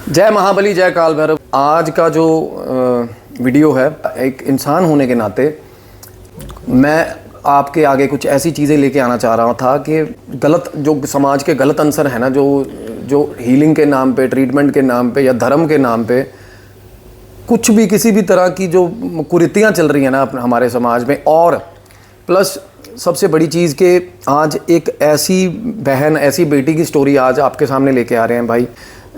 जय महाबली, जय काल भैरव। आज का जो वीडियो है, एक इंसान होने के नाते मैं आपके आगे कुछ ऐसी चीज़ें लेके आना चाह रहा था कि गलत जो समाज के गलत अंसर है ना, जो हीलिंग के नाम पे, ट्रीटमेंट के नाम पे या धर्म के नाम पे कुछ भी किसी भी तरह की जो कुरीतियाँ चल रही हैं ना हमारे समाज में। और प्लस सबसे बड़ी चीज़ कि आज एक ऐसी बहन, ऐसी बेटी की स्टोरी आज आपके सामने लेके आ रहे हैं भाई,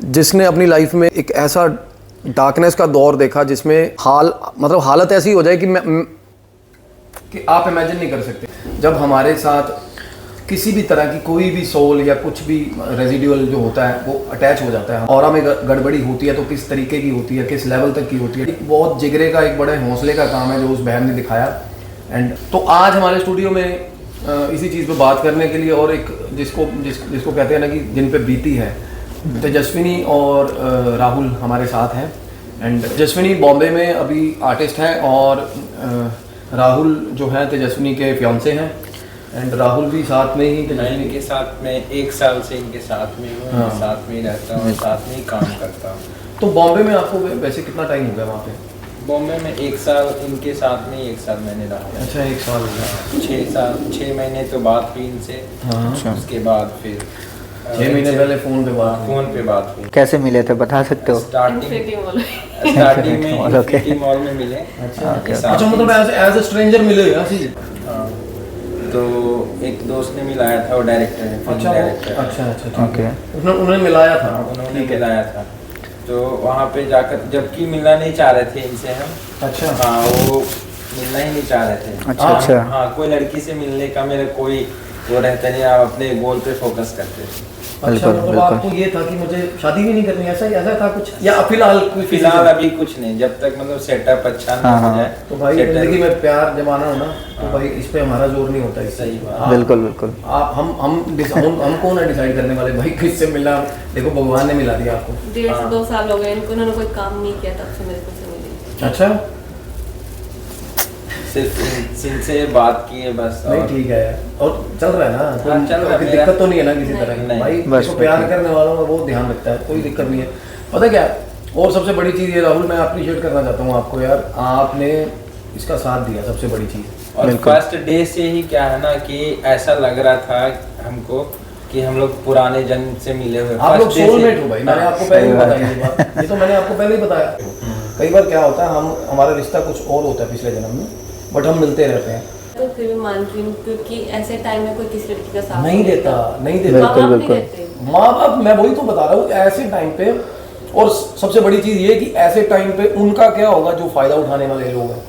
जिसने अपनी लाइफ में एक ऐसा डार्कनेस का दौर देखा जिसमें हालत ऐसी हो जाए कि आप इमेजिन नहीं कर सकते। जब हमारे साथ किसी भी तरह की कोई भी सोल या कुछ भी रेजिडुअल जो होता है वो अटैच हो जाता है, ऑरा में गड़बड़ी होती है तो किस तरीके की होती है, किस लेवल तक की होती है, बहुत जिगरे का, एक बड़े हौसले का काम है जो उस बहन ने दिखाया। एंड तो आज हमारे स्टूडियो में इसी चीज़ पे बात करने के लिए, और एक जिसको कहते हैं ना कि जिन पे बीती है, तेजस्विनी और राहुल हमारे साथ हैं। एंड तेजस्विनी बॉम्बे में अभी आर्टिस्ट हैं और राहुल जो है तेजस्विनी के फियांसे हैं। एंड राहुल भी साथ में ही तेजस्विनी के साथ में 1 साल से इनके साथ में हूँ। हाँ। साथ में ही रहता हूँ, साथ में ही काम करता हूँ। तो बॉम्बे में आपको वैसे कितना टाइम हो गया वहाँ पे? बॉम्बे में 1 साल इनके साथ में, 1 साल मैंने रहा। अच्छा, 1 साल हो गया। 6 महीने तो बात हुई इनसे। हाँ। उसके बाद फिर 6 महीने पहले फ़ोन पे बात हुई। कैसे मिले थे बता सकते हो? स्टार्टिंग में मॉल में मिले। अच्छा, मतलब एज अ स्ट्रेंजर मिले? हाँ, तो एक दोस्त ने मिलाया था, वो डायरेक्टर है। अच्छा, उन्होंने मिलाया था। उन्होंने मिलाया था तो वहाँ पे जाकर, जबकि मिलना नहीं चाह रहे थे इनसे हम। अच्छा। हाँ, वो मिलना ही नहीं चाह रहे थे। अच्छा। हाँ, कोई लड़की से मिलने का मेरा कोई वो रहता नहीं, आप अपने गोल पे फोकस करते थे। अच्छा, मतलब आपको ये था कि मुझे शादी भी नहीं करनी, ऐसा था कुछ? या फिलहाल अभी कुछ नहीं, जब तक मतलब सेटअप अच्छा ना हो जाए। तो भाई जिंदगी में प्यार जमाना हो ना, तो भाई इस पे हमारा जोर नहीं होता। सही बात। बिल्कुल। आप हम कौन है डिसाइड करने वाले भाई किससे मिलना? देखो भगवान ने मिला दिया आपको। 1.5 से 2 साल हो गए इनको, उन्होंने कोई काम नहीं किया तब से मेरे को से मिली। अच्छा, सिर्फ इनसे बात की है बस। नहीं ठीक है, और चल रहा है ना? हाँ, चल रहा है। दिक्कत तो नहीं है ना किसी तरह की? भाई देखो, प्यार करने वालों का वो ध्यान रखता है, कोई दिक्कत नहीं है। पता क्या, और सबसे बड़ी चीज़ ये राहुल, मैं अप्रिशिएट करना चाहता हूँ आपको यार, आपने इसका साथ दिया, सबसे बड़ी चीज़। और फर्स्ट डे से ही क्या है ना कि ऐसा लग रहा था हमको कि हम लोग पुराने जन्म से मिले हुए। आप लोग सोलमेट हो भाई, मैंने आपको पहले ही बताया ये बात। ये तो मैंने आपको पहले ही बताया। कई बार क्या होता है, हमारा रिश्ता कुछ और होता है पिछले जन्म में, बट हम मिलते रहते हैं। तो फिर भी मानती हूँ, क्योंकि ऐसे टाइम में कोई किसी लड़की का साथ नहीं देता। बिल्कुल। माँ बाप, मैं वही तो बता रहा हूँ, ऐसे टाइम पे। और सबसे बड़ी चीज़ ये कि ऐसे टाइम पे उनका क्या होगा जो फायदा उठाने वाले लोग हैं।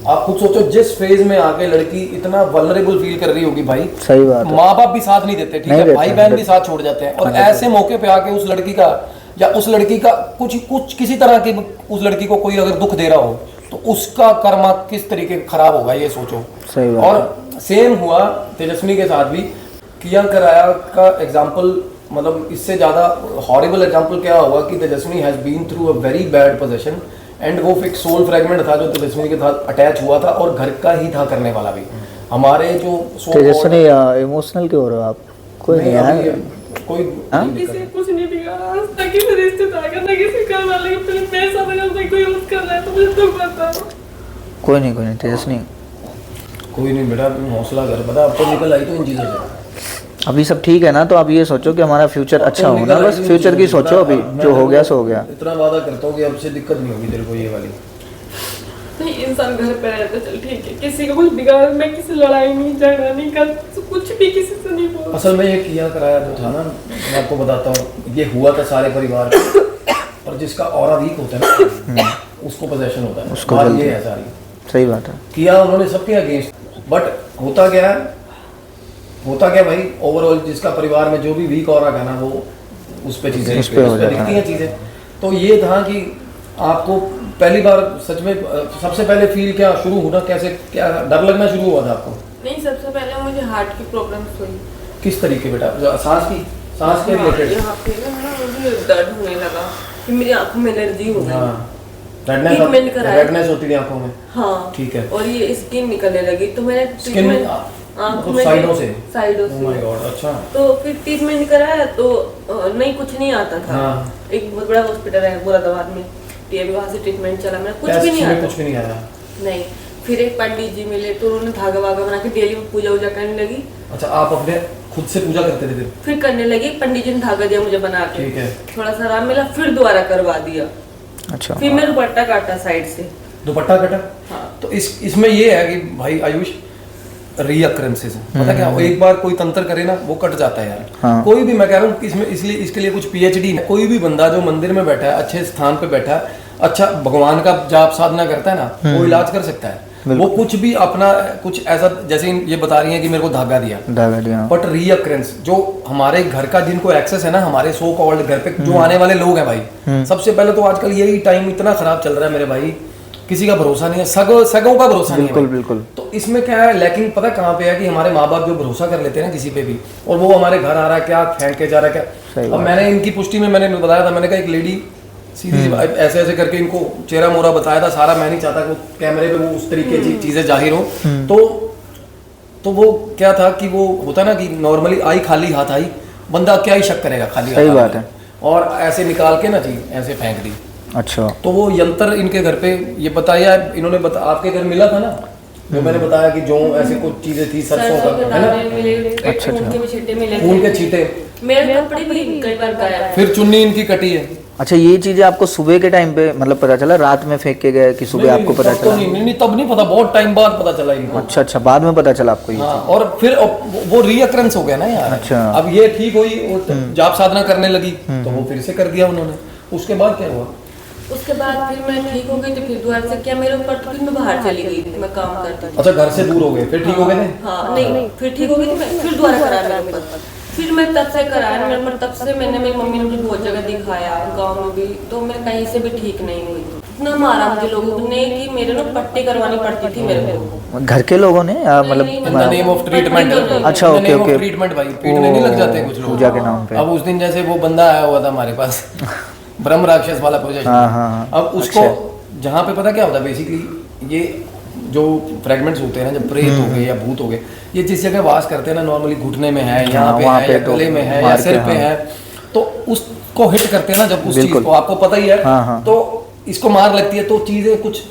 आप खुद सोचो, जिस फेज में आके लड़की इतना वल्नरेबल फील कर रही होगी भाई, सही बात है। माँ बाप भी साथ नहीं देते, ठीक है, भाई बहन भी साथ छोड़ जाते हैं। और ऐसे मौके पे आके उस लड़की का या उस लड़की का कुछ किसी तरह की, उस लड़की को कोई अगर दुख दे रहा हो तो उसका कर्मा किस तरीके खराब होगा, ये सोचो। सही बात। और सेम हुआ तेजस्विनी के साथ भी। किया कराया का एग्जाम्पल, मतलब इससे ज़्यादा हॉरिबल एग्जाम्पल क्या होगा कि Tejaswini has been through a very bad position. And वो फिर सोल फ्रेगमेंट था जो तेजस्विनी के साथ अटैच हुआ था, और घर का ही था करने वाला भी। हमारे जो तेजस्विनी इमोशनल क्यों हो रहे हो आप? कोई नहीं है, कोई किसी कुछ नहीं बिगाड़ा आज तक, किसी रिश्तेदार का ना किसी घर वाले के फिर पैसा लगा से कोई यूज कर रहा है तो मुझे दुख होता है। कोई नहीं तेजस्विनी, कोई नहीं बेटा, तुम हौसला कर, बता अब तो निकल आई तो इन चीज़ों से। अभी सब ठीक है ना? तो आप ये सोचो कि हमारा फ्यूचर अच्छा हो ना, बस फ्यूचर की सोचो। अभी जो हो गया सो हो गया। इतना वादा करता हूँ कि अब से दिक्कत नहीं होगी तेरे को ये वाली। नहीं, इंसान घर पे रहता, चल ठीक है, किसी का कुछ बिगाड़, मैं किसी लड़ाई नहीं, झगड़ा नहीं कर, कुछ भी किसी से नहीं बोल। असल में ये किया कराया जो था ना, मैं आपको बताता हूँ, ये हुआ था सारे परिवार और जिसका ऑरा वीक होता है ना उसको पोजेशन होता है, उसको ये है सारी। सही बात है। किया उन्होंने सबके अगेंस्ट, बट होता क्या भाई, ओवरऑल जिसका परिवार में जो भी वीक ऑरा है ना, वो उस पे चीज़ें दिखती हैं चीज़ें। तो ये था कि आपको पहली बार सच में सबसे पहले फील क्या शुरू होना, कैसे क्या डर लगना शुरू हुआ था आपको? नहीं, सबसे पहले मुझे हार्ट की प्रॉब्लम्स हुई। किस तरीके बेटा? सांस के रिलेटेड? यहाँ पे ना मुझे दर्द होने लगा कि मेरी आंखों में एलर्जी हो गई। रेडनेस होती थी आंखों में। हाँ ठीक है। और ये स्किन निकलने लगी, तो मैंने आँख मतलब साइडों से? साइडों Oh से। my God, अच्छा। तो फिर ट्रीटमेंट कराया तो नहीं, कुछ नहीं आता था। हाँ। एक बहुत बड़ा हॉस्पिटल है मुरादाबाद में, टीएबी, वहाँ से ट्रीटमेंट चला, मेरा कुछ भी नहीं टेस्ट में आता। कुछ भी नहीं आया। नहीं, फिर एक पंडित जी मिले तो उन्होंने धागा वागा बना के डेली पूजा वूजा करने लगी। अच्छा, आप अपने खुद से पूजा करते थे फिर करने लगी, पंडित जी ने धागा दिया मुझे बना के, ठीक है। थोड़ा सा आराम मिला, फिर दोबारा करवा दिया। अच्छा। फिर मैं दुपट्टा काटा साइड से। दुपट्टा कटा? हाँ। तो इसमें ये है कि भाई आयुष, रीअक्रेंसेस पता क्या, एक बार कोई तंत्र करे ना वो कट जाता है यार। हाँ। कोई भी, मैं कह रहा हूँ कि इसमें इसलिए इसके लिए कुछ पीएचडी है। कोई भी बंदा जो मंदिर में बैठा है, अच्छे स्थान पे बैठा है, अच्छा भगवान का जाप साधना करता है ना, वो इलाज कर सकता है। वो कुछ भी अपना कुछ ऐसा, जैसे ये बता रही है कि मेरे को धागा दिया, बट रीअक्रेंस जो हमारे घर का जिनको एक्सेस है ना, हमारे सो कॉल्ड घर पे जो आने वाले लोग हैं भाई, सबसे पहले तो आजकल यही टाइम इतना खराब चल रहा है मेरे भाई, किसी का भरोसा नहीं है, सगों का भरोसा नहीं है। बिल्कुल बिल्कुल। तो इसमें क्या है, लैकिंग पता कहाँ पे है कि हमारे माँ बाप जो भरोसा कर लेते हैं ना किसी पे भी, और वो हमारे घर आ रहा है, क्या फेंक के जा रहा है क्या। अब मैंने इनकी पुष्टि में मैंने बताया था, मैंने कहा एक लेडी सीधी ऐसे ऐसे करके इनको चेहरा मोरा बताया था सारा। मैं नहीं चाहता कि वो कैमरे पे वो उस तरीके की चीजें जाहिर हो। तो वो क्या था कि वो होता ना कि नॉर्मली आई खाली हाथ आई, बंदा क्या ही शक करेगा खाली हाथ। सही बात है। और ऐसे निकाल के ना जी ऐसे फेंक दी। अच्छा। तो वो यंत्र इनके घर पे ये बताया, इन्होंने आपके घर मिला था ना, जो मैंने बताया कि जो ऐसे कुछ चीजें थी सरसों का, है ना, अच्छा, खून के भी छींटे मिले, खून के छींटे, मेरे कपड़े भी कई बार गायब। फिर चुन्नी इनकी कटी है। अच्छा, ये चीजें आपको सुबह के टाइम पे मतलब पता चला, रात में फेंक के गए कि सुबह आपको पता तब तो चला? नहीं, तब नहीं पता, बहुत टाइम बाद पता चला इनको। अच्छा अच्छा, बाद में पता चला आपको ये? हाँ, और फिर वो रीअक्रेंस हो गया ना यार। अच्छा। अब ये ठीक हुई, वो जाप साधना करने लगी, तो वो फिर से कर दिया उन्होंने। उसके बाद क्या हुआ? उसके बाद फिर मैं ठीक हो गई, तो फिर दोबारा से क्या मेरे ऊपर, तो फिर मैं बाहर चली गई थी, मैं काम करती थी। अच्छा, घर से दूर हो गए, फिर ठीक हो गए थे? हाँ, नहीं फिर ठीक हो गई थी मैं, फिर दोबारा करा मेरे ऊपर। फिर मैं तब से कराया मेरे ऊपर, तब से मैंने, मेरी मम्मी ने मुझे बहुत जगह दिखाया, गाँव में भी, तो मैं कहीं से भी ठीक नहीं हुई। इतना मारा मुझे लोगों ने कि मेरे ना पट्टी करवानी पड़ती थी मेरे को। घर के लोगों ने या मतलब? In the name of treatment. अच्छा, ओके ओके। ट्रीटमेंट भाई, पीटने नहीं लग जाते कुछ लोग पूजा के नाम पे। अब उस दिन जैसे वो बंदा आया हुआ था हमारे पास ब्रह्म राक्षस वाला पोजीशन। हाँ। अब उसको जहाँ पे पता क्या होता है बेसिकली, ये जो फ्रेगमेंट्स होते हैं ना, जब प्रेत हो गए या भूत हो गए, ये जिस जगह वास करते हैं ना, नॉर्मली घुटने में है, यहाँ पे है, या गले में है, या सिर पे है, तो उसको हिट करते हैं ना जब उस चीज को, आपको पता ही है, तो इसको मार लगती है, तो चीजें कुछ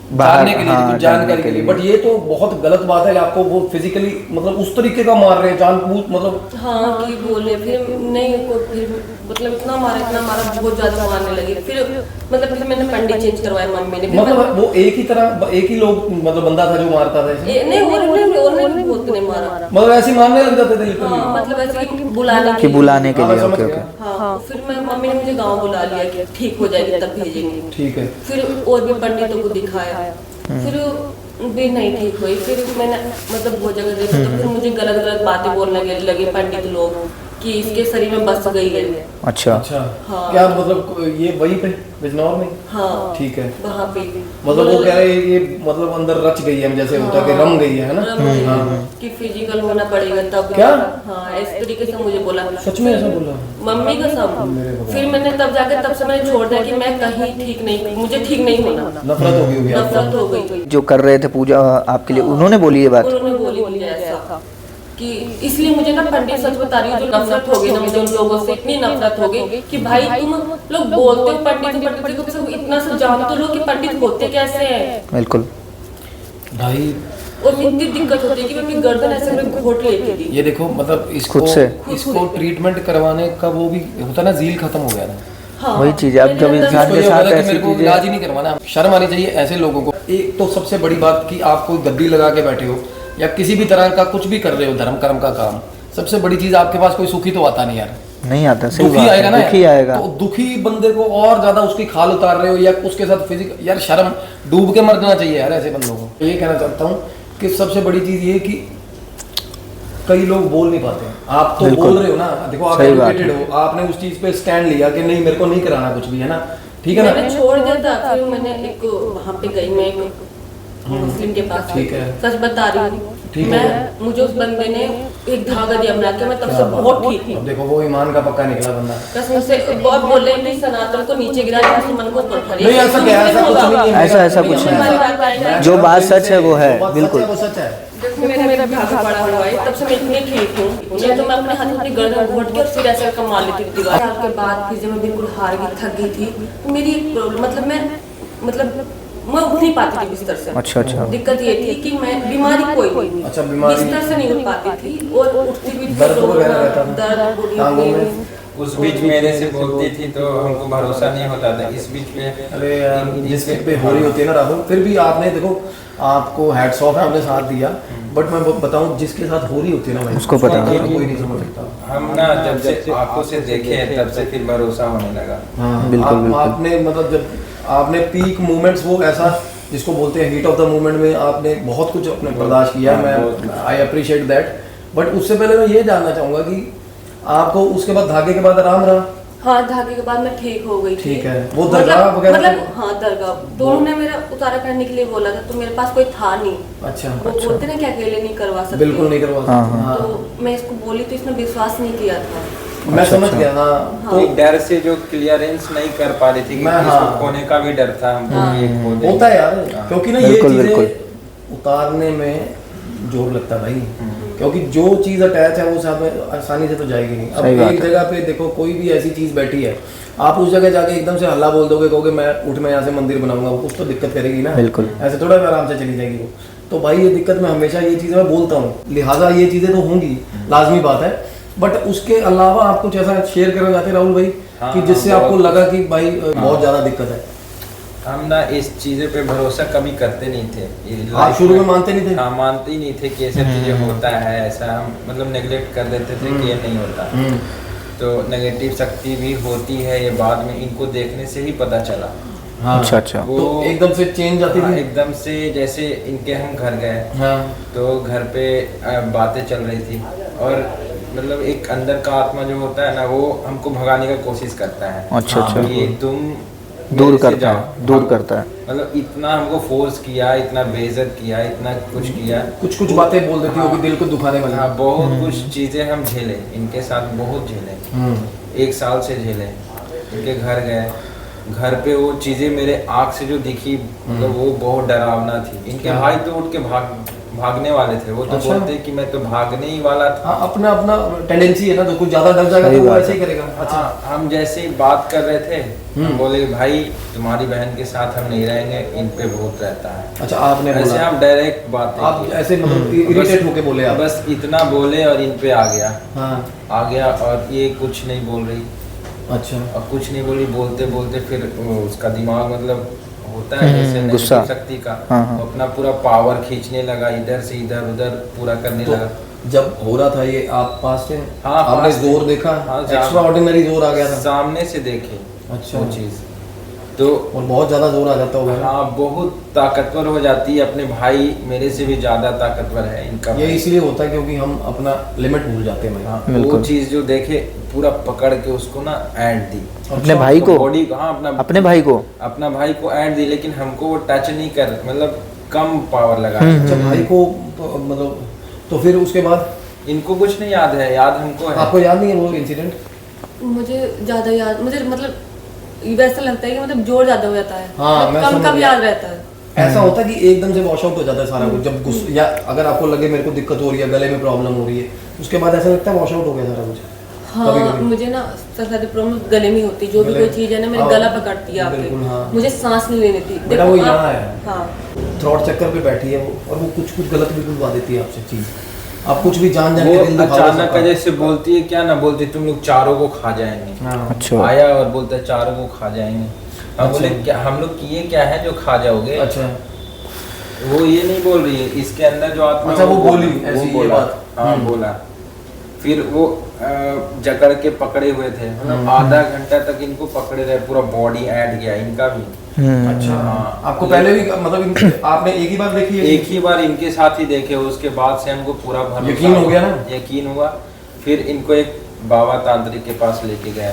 जानने के लिए, कुछ जानकारी के लिए। बट ये तो बहुत गलत बात है, आपको वो फिजिकली मतलब उस तरीके का मार रहे हैं, जानबूझ मतलब। हाँ कि बोले, फिर नहीं को, फिर मतलब इतना मारा बहुत ज्यादा मारने लगे। फिर मतलब फिर मैंने पंडित चेंज करवाया मम्मी ने। मतलब वो एक ही तरह, एक ही लोग मतलब बंदा था जो मारता था ऐसे? नहीं, और भी बहुत ने मारा, मतलब ऐसे मारने लग जाते थे लिटरली। मतलब ऐसे कि बुलाने के लिए। Okay okay. हाँ, फिर मैं, मम्मी ने मुझे गाँव बुला लिया कि ठीक हो जाएगी तब भेजेंगे। ठीक है। फिर और भी पंडितों को दिखाया, फिर भी नहीं ठीक हुई। फिर मैंने मतलब बहुत जगह देखा, तो फिर मुझे गलत गलत बातें बोलने लगे पंडित लोग कि इसके शरीर में बस गई है। अच्छा। हाँ। क्या मतलब ये वहीं पे बिजनौर में? हाँ, ठीक है। वहाँ पे मतलब वो कह रहे हैं ये मतलब अंदर रच गई है, जैसे होता है कि रम गई है ना, कि फिजिकल होना पड़ेगा तब। क्या? हाँ, इस तरीके से मुझे बोला। सच में ऐसा बोला? मम्मी का सब। फिर मैंने तब जाकर, तब से मैंने छोड़ दिया कि मैं कहीं ठीक नहीं, मुझे ठीक नहीं होना। नफरत हो गई आपको? नफरत हो गई। जो कर रहे थे पूजा आपके लिए, उन्होंने बोली ये बात? उन्होंने बोली मुझे ऐसा कि इसलिए मुझे ना पंडित, सच बता रही हूँ, जो नफरत हो गई ना मुझे उन लोगों से, इतनी नफरत हो गई कि भाई तुम लोग बोलते हो पंडित को, सब इतना सा जान तो लो कि पंडित होते कैसे हैं। बिल्कुल भाई। और इतनी दिक्कत होती है कि मैं अपनी गर्दन ऐसे में घोट लेती थी। ये देखो मतलब इसको ट्रीटमेंट करवाने का वो भी होता ना, जील खत्म हो गया ना। हाँ, वही चीज है। अब जब इंसान के साथ ऐसी मेरे को इलाज ही नहीं करवाना, शर्म आनी चाहिए ऐसे लोगों को। एक तो सबसे बड़ी बात कि आप कोई गद्दी लगा के बैठे हो या किसी भी तरह का कुछ भी कर रहे हो धर्म कर्म का काम, सबसे बड़ी चीज आपके पास कोई सुखी तो आता नहीं यार, नहीं आता। दुखी आएगा ना, दुखी आएगा। तो दुखी बंदे को और ज्यादा उसकी खाल उतार रहे हो या उसके साथ फिजिक, यार शर्म, डूब के मर जाना चाहिए यार ऐसे बंदों को। ये कहना चाहता हूँ कि सबसे बड़ी चीज ये कि कई लोग बोल नहीं पाते हैं। आप तो बोल रहे हो ना, देखो आप एजुकेटेड हो, आपने उस चीज पे स्टैंड लिया कि नहीं मेरे को नहीं कराना कुछ भी, है ना, ठीक है ना। मैंने छोड़ दिया था, फिर मैंने एक वहाँ पे गई, मैं एक मुस्लिम के पास। ठीक है। सच बता रही हूँ, ठीक मैं है। मुझे उस बंदे ने एक धागा दिया बना के, मैं तब से बहुत ठीक हूँ। अब देखो वो ईमान का पक्का निकला बंदा। कसम से बहुत बोले कि सनातन को नीचे गिरा दिया, मुसलमान को ऊपर उठा दिया। नहीं ऐसा क्या, ऐसा कुछ नहीं है। ऐसा कुछ नहीं है। जो बात सच है वो है, बिल्कुल। मेरा जब धागा पड़ा हुआ है तब से मैं इतनी ठीक हूँ। नहीं तो मैं अपने हाथ में अपनी गर्दन घोट के और फिर ऐसे करके मार लेती थी दीवार। साल के बाद फिर जब मैं बिल्कुल हार गई, थक गई थी, तो मेरी एक प्रॉब्लम मतलब मैं उठ नहीं पाती थी बिस्तर से। अच्छा। दिक्कत ये थी कि मैं बीमारी कोई नहीं, अच्छा, बीमारी बिस्तर से नहीं उठ पाती थी और उठती भी दर्द वगैरह रहता था? दर्द टांगों में? उस बीच मेरे से बोलती थी तो हमको भरोसा नहीं होता था। इस बीच में अरे यार, जिसके पे हो रही होती है ना राहुल, फिर भी आपने देखो, आपको हैट्स ऑफ है, आपने साथ दिया। बट मैं बताऊं, जिसके साथ हो रही होती है ना भाई, उसको पता है, कोई नहीं समझ सकता। हम ना जब से आंखों से देखे तब से फिर भरोसा होने लगा। हाँ, बिल्कुल। आपने मतलब जब आपने पीक मोमेंट्स, वो ऐसा जिसको बोलते हैं हीट ऑफ द मोमेंट में, आपने बहुत कुछ अपने बर्दाश्त किया। मैं आई अप्रिशिएट दैट। बट उससे पहले मैं ये जानना चाहूंगा कि आपको उसके बाद, धागे के बाद आराम रहा? हाँ, धागे के बाद मैं ठीक हो गई थी। ठीक है। वो दरगाह वगैरह? मतलब हाँ, दरगाह दोनों ने मेरा उतारा करने के लिए बोला था, तो मेरे पास कोई था नहीं। अच्छा। वो बोलते ना कि अकेले नहीं करवा सकते। बिल्कुल नहीं करवा सकते। हाँ। तो मैं इसको बोली तो इसने विश्वास नहीं किया था। मैं समझ गया। हाँ, हाँ। तो एक डर से जो क्लियरेंस नहीं कर पा रही थी, मैं, इसको हाँ, खोने का भी डर था हमको कि ये खो देंगे। होता है यार, क्योंकि ना ये बिल्कुल, चीजें उतारने में जोर लगता है भाई। क्योंकि जो चीज अटैच है वो सब आसानी से तो जाएगी नहीं। अब एक जगह पे देखो, कोई भी ऐसी चीज बैठी है, आप उस जगह जाके एकदम से हल्ला बोल दोगे, कहोगे मैं उठ, मैं यहाँ से मंदिर बनाऊंगा, वो कुछ तो दिक्कत करेगी ना। बिल्कुल। ऐसे थोड़ा आराम से चली जाएगी वो। तो भाई ये दिक्कत, मैं हमेशा ये चीजें मैं बोलता हूँ, लिहाजा ये चीजें तो होंगी, लाजमी बात है। बट उसके अलावा आप कुछ ऐसा शेयर करना चाहते राहुल भाई, कि जिससे आपको लगा कि भाई बहुत ज्यादा दिक्कत है? हम ना इस चीज़ों पे भरोसा कभी करते नहीं थे। आप शुरू में मानते नहीं थे? हाँ, मानते ही नहीं थे कि ऐसा चीज़ें होता है। ऐसा हम मतलब नेगलेक्ट कर देते थे कि ये नहीं होता। तो नेगेटिव शक्ति भी होती है, ये बाद में इनको देखने से ही पता चला। हाँ। अच्छा। वो तो एकदम से चेंज आती हाँ, थी? एकदम से। जैसे इनके हम घर गए, हाँ। तो घर पे बातें चल रही थी, और मतलब एक अंदर का आत्मा जो होता है ना, वो हमको भगाने का कोशिश करता है। अच्छा। कि तुम दूर मेरे से करता जाओ। है, दूर करता है। मतलब इतना हमको फोर्स किया, इतना बेइज्जत किया, इतना कुछ किया। कुछ बातें बोल देती होगी दिल को दुखाने वाली। हाँ, बहुत कुछ चीजें हम झेले इनके साथ, बहुत झेले। 1 साल से झेले। इनके घर गए, घर पे वो चीजें मेरे आँख से जो दिखी, मतलब वो बहुत डरावना थी। इनके भाई तो उठ के भागने वाले थे। वो तो अच्छा। बोलते कि मैं तो भागने ही वाला था। हाँ, अपना अपना टेंडेंसी है ना, तो कुछ ज्यादा डर जाएगा तो वो ऐसे ही करेगा। अच्छा। हम जैसे ही बात कर रहे थे, हम बोले भाई तुम्हारी बहन के साथ हम नहीं रहेंगे, इन पे भूत रहता है। अच्छा, आपने ऐसे बोला? हम डायरेक्ट बात आप ऐसे मतलब इरिटेट होके बोले आप? बस इतना बोले और इन पे आ गया। हाँ। आ गया और ये कुछ नहीं बोल रही। अच्छा। और कुछ नहीं बोली, बोलते बोलते फिर उसका दिमाग मतलब होता है जैसे गुस्सा। नेगेटिव शक्ति का, हाँ। अपना पूरा पावर खींचने लगा, इधर से इधर उधर पूरा करने लगा। जब हो रहा था ये, आप पास थे? हाँ, आपने पास थे। जोर देखा? हाँ, एक्स्ट्रा ऑर्डिनरी जोर आ गया था? सामने से देखे अच्छा। वो चीज तो, और बहुत ज्यादा जोर आ जाता होगा? हाँ, बहुत ताकतवर हो जाती है। अपने भाई मेरे से भी ज्यादा ताकतवर है इनका। ये इसलिए होता है क्योंकि हम अपना लिमिट भूल जाते हैं। हाँ, बिल्कुल। वो चीज जो देखे पूरा पकड़ के उसको ना ऐड दी अपने भाई को? बॉडी, हाँ, अपने भाई को? अपना भाई को ऐड दी, लेकिन हमको वो टच नहीं कर, मतलब कम पावर लगा। अच्छा, भाई को तो, मतलब तो फिर उसके बाद इनको कुछ नहीं याद है, याद हमको है। आपको याद नहीं है वो इंसिडेंट? मुझे ज्यादा याद, मुझे मतलब वैसा लगता है कि मतलब जोर ज्यादा हो जाता है। हाँ, मैं कम समझ कम गया। याद रहता है। ऐसा होता है कि एकदम से वॉश आउट हो जाता है सारा कुछ, जब गुस्सा, या अगर आपको लगे मेरे को दिक्कत हो रही है, गले में प्रॉब्लम हो रही है, उसके बाद ऐसा लगता है वॉश आउट हो गया सारा कुछ। हाँ, कभी-कभी। मुझे ना सबसे ज्यादा प्रॉब्लम गले में होती है। जो भी गले कोई में। चीज है ना, मेरे हाँ, गला पकड़ती है बिल्कुल, हाँ। आपके। मुझे सांस नहीं लेनी थी। बेटा वो यहाँ है। हाँ, थ्रॉट चक्कर पे बैठी है वो, और वो कुछ गलत भी बुलवा देती है आपसे चीज। आप कुछ भी जान जान वो के दिल दुखा अचानक सकता है। जैसे बोलती है, क्या ना बोलती, तुम लोग चारों को खा जाएंगे। हाँ। अच्छा। आया और बोलता है चारों को खा जाएंगे। हम बोले अच्छा। क्या, हम लोग किए क्या है जो खा जाओगे। अच्छा। वो ये नहीं बोल रही है, इसके अंदर जो आत्मा अच्छा, वो बोली ऐसी ये बोला। बात। हाँ, बोला। फिर वो जकड़ के पकड़े हुए थे, मतलब आधा घंटा तक इनको पकड़े रहे, पूरा बॉडी ऐड गया इनका भी। अच्छा। हाँ। आपको पहले भी मतलब आपने एक ही बार देखी है? एक ही बार इनके साथ ही देखे, उसके बाद से हमको पूरा भरोसा यकीन हो गया ना? यकीन हुआ। फिर इनको एक बाबा तांत्रिक के पास लेके गए।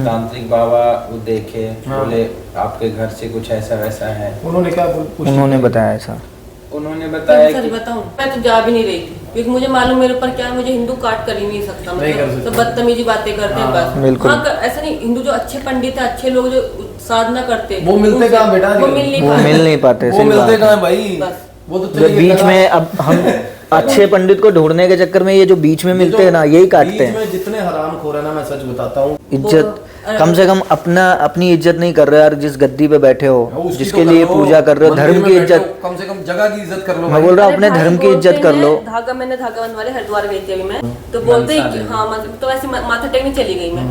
तांत्रिक बाबा वो देखे, बोले आपके घर से कुछ ऐसा वैसा है। उन्होंने क्या उन्होंने बताया ऐसा? उन्होंने बताया सच कि बताऊं, मैं तो जा भी नहीं रही थी, क्योंकि मुझे मालूम मेरे ऊपर क्या है, मुझे हिंदू काट कर ही नहीं सकता। नहीं कर मतलब सकता। तो बदतमीजी बातें करते हैं बस। बिल्कुल। हाँ, ऐसा नहीं, हिंदू जो अच्छे पंडित है, अच्छे लोग जो साधना करते हैं, वो मिलते उनसे- कहाँ बेटा? वो मिल नहीं वो पाते। मिल नहीं पाते। वो सही मिलते बात कहाँ है। भाई? बस। वो तो जब बीच में अब हम अच्छे पंडित को ढूंढने के चक्कर में ये जो बीच में मिलते हैं ना, यही काटते हैं। बीच में जितने हराम खोर है ना, मैं सच बताता हूँ, इज्जत कम से कम अपनी इज्जत नहीं कर रहे यार। जिस गद्दी पे बैठे हो, उसकी जिसके तो लिए कर लो, पूजा कर रहे हो, मंदिर धर्म में की बैठे हो, इज्जत, कम से कम जगह की इज्जत कर लो। मैं बोल रहा हूँ अपने अरे धर्म भाई की इज्जत कर बोलते लो। हैं, मैंने धागा बनवाने हरिद्वार गई थी अभी मैं, तो बोलते हैं कि हाँ मतलब, तो ऐसे माथा टेकने चली गई मैं।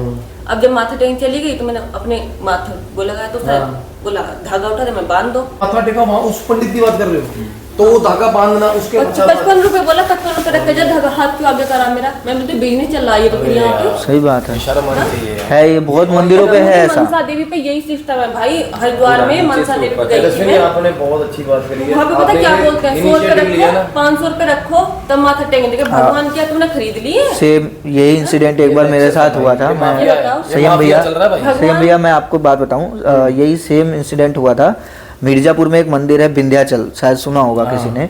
अब जब माथा टेकने चली गई तो मैंने अपने माथा बोला गया तो सर बोला धागा उठा दे, मैं बांध दो। माथा टेका वहाँ उस पंडित की बात कर रहे हो, तो वो धागा बांधना उसके 55 रुपए बोला, 55 रुपए रख के जा, धागा हाथ क्यों आगे करा मेरा? मैं बोलती बिजनेस चल रहा है ये तो फिर यहाँ पे। सही बात है, शर्म आनी चाहिए यार। है ये बहुत मंदिरों पे है ऐसा। मनसा देवी पे यही सिस्टम है भाई, हरिद्वार में मनसा देवी पे गई थी तेजस्विनी, मैं। आपने बहुत अच्छी बात करी है। वहाँ पे पता आपने क्या बोलते हैं, 100 रुपए initiative लिया ना। रखो, 500 रुपए रखो, तब माथा टेकेंगे। देखो भगवान क्या तुमने खरीद लिए? सेम यही इंसिडेंट एक बार मेरे साथ हुआ था। मैं ये बताओ। संयम भैया, चल रहा है भाई। संयम भैया मैं आपको बात बताऊं, यही सेम इंसिडेंट हुआ था। मिर्जापुर में एक मंदिर है विंध्याचल, शायद सुना होगा किसी ने।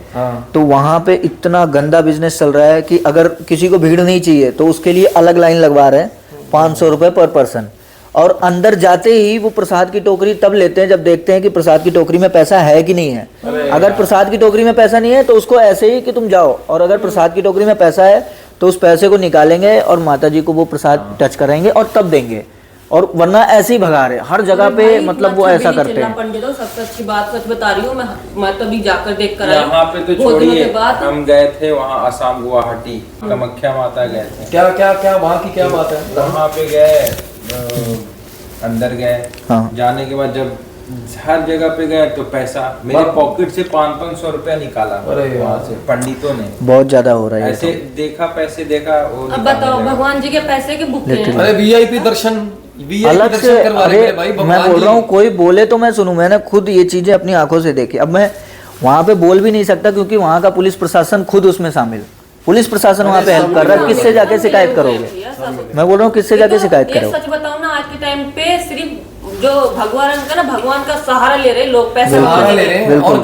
तो वहां पे इतना गंदा बिजनेस चल रहा है कि अगर किसी को भीड़ नहीं चाहिए तो उसके लिए अलग लाइन लगवा रहे हैं, 500 रुपए पर पर्सन। और अंदर जाते ही वो प्रसाद की टोकरी तब लेते हैं जब देखते हैं कि प्रसाद की टोकरी में पैसा है कि नहीं है। अगर प्रसाद की टोकरी में पैसा नहीं है तो उसको ऐसे ही कि तुम जाओ, और अगर प्रसाद की टोकरी में पैसा है तो उस पैसे को निकालेंगे और माता जी को वो प्रसाद टच कराएंगे और तब देंगे, और वरना ऐसे ही भगा रहे हर जगह पे। मतलब वो ऐसा करते हैं। पंडितों सबसे अच्छी बात सच बता रही हूँ मैं तभी जाकर देख कर आई। यहाँ पे तो बहुत दिनों छोड़िए, के बाद हम गए थे वहाँ असम गुवाहाटी, कामाख्या माता गए थे। क्या क्या क्या वहाँ की क्या बात है? वहाँ पे गए, अंदर गए, हाँ। जाने के बाद जब हर जगह पे गए तो पैसा मेरे पॉकेट से 500 रुपया निकाला वहाँ से पंडितों ने। बहुत ज्यादा हो रहा है ये ऐसे देखा, पैसे देखा वो अब निकालने बताओ लगा। भगवान जी के पैसे के भूखे हैं। अरे वीआईपी दर्शन, तो। अलग से, करवा रहे अरे मेरे भाई, मैं भगवान बोल जी। रहा हूँ कोई बोले तो मैं सुनूं, मैंने खुद ये चीजें अपनी आंखों से देखी। अब मैं वहाँ पे बोल भी नहीं सकता क्योंकि वहाँ का पुलिस प्रशासन खुद उसमें शामिल, पुलिस प्रशासन वहाँ पे हेल्प कर रहा है। किससे जाके शिकायत करोगे? मैं बोल रहा हूँ किससे जाके शिकायत ये करोगे? सच बताओ ना, आज के टाइम पे सिर्फ जो भगवान का ना, भगवान का सहारा ले रहे लोग, पैसे सहारा ले रहे हैं। बिल्कुल। और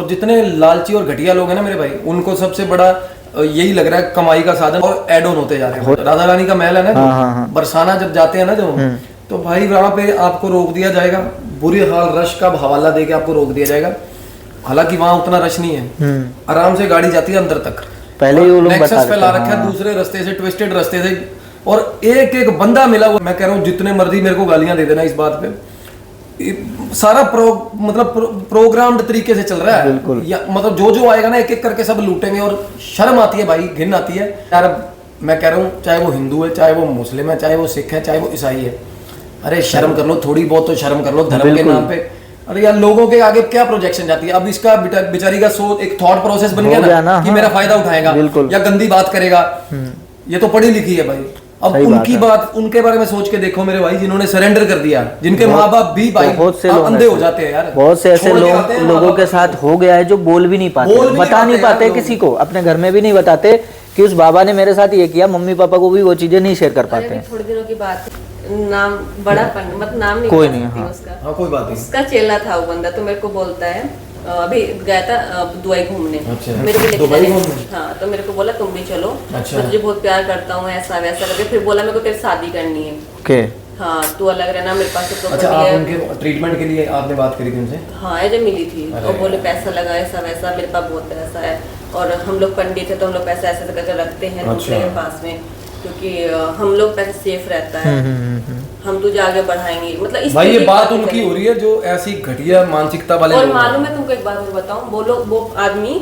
जितने लालची और घटिया लोग हैं ना मेरे भाई, उनको सबसे बड़ा यही लग रहा है कमाई का साधन, और एड ऑन होते जा रहे हैं। राधा रानी का महल है ना, हाँ। बरसाना जब जाते हैं ना जो, तो भाई वहाँ पे आपको रोक दिया जाएगा, बुरी हाल रश का हवाला देके आपको रोक दिया जाएगा। हालांकि वहाँ उतना रश नहीं है, आराम से गाड़ी जाती है अंदर तक। पहले ही वो लोग नेक्सस बता देते फैला हैं, रखा है हाँ। दूसरे रास्ते से, ट्विस्टेड रास्ते से, और एक एक बंदा मिला हुआ। मैं कह रहा हूँ जितने मर्जी मेरे को गालियां दे देना इस बात पे, सारा प्रोग्राम्ड तरीके से चल रहा है। बिल्कुल। या मतलब जो आएगा ना एक एक करके सब लूटेंगे, और शर्म आती है भाई, घिन आती है यार। मैं कह रहा हूँ चाहे वो हिंदू है, चाहे वो मुस्लिम है, चाहे वो सिख है, चाहे वो ईसाई है, अरे शर्म कर लो, थोड़ी बहुत तो शर्म कर लो धर्म के नाम पे। अरे यार लोगों के आगे क्या प्रोजेक्शन जाती है? अब इसका बेचारी का सोच एक थॉट प्रोसेस बन गया ना कि हाँ। मेरा फायदा उठाएगा या गंदी बात करेगा। ये तो पढ़ी लिखी है भाई। अब उनकी बात, उनके बारे में सोच के देखो मेरे भाई, जिन्होंने सरेंडर कर दिया, जिनके माँ बाप भी भाई अंधे हो जाते हैं यार। बहुत से ऐसे लोगों के साथ हो गया है जो बोल भी नहीं पाते, बता नहीं पाते किसी को, अपने घर में भी नहीं बताते कि उस बाबा ने मेरे साथ ये किया। मम्मी पापा को भी वो चीजें नहीं शेयर कर पाते हैं। थोड़ी दिनों की बात, नाम बड़ा मतलब नाम नहीं कोई बता नहीं, सकती हाँ। उसका। हाँ कोई बात नहीं। उसका चेला था वो बंदा, तो मेरे को बोलता है अभी गया था दुबई घूमने, अच्छा। मेरे को लेके दुबई चले। घूमने? हाँ, तो मेरे को बोला तुम भी चलो, अच्छा। मैं तुझे बहुत प्यार करता हूँ, ऐसा वैसा करके। फिर बोला मेरे को तेरी शादी करनी है। ओके। हाँ, तू अलग रहना, मेरे पास तो अच्छा, आप उनके ट्रीटमेंट के लिए आपने बात करी थी उनसे? हाँ, जब मिली थी और बोले पैसा लगा, ऐसा वैसा, मेरे पास बहुत पैसा है, और हम लोग पंडित है तो हम लोग पैसा ऐसे करके रखते हैं दूसरे के पास में, क्योंकि हम लोग पैसे सेफ रहता है, हम तुझे आगे बढ़ाएंगे। मतलब इस भाई ये तरीके की बात बातें उनकी करी। हो रही है जो ऐसी घटिया मानसिकता वाले और लोग हैं। मालूम है तुमको एक बात और बताऊं, वो आदमी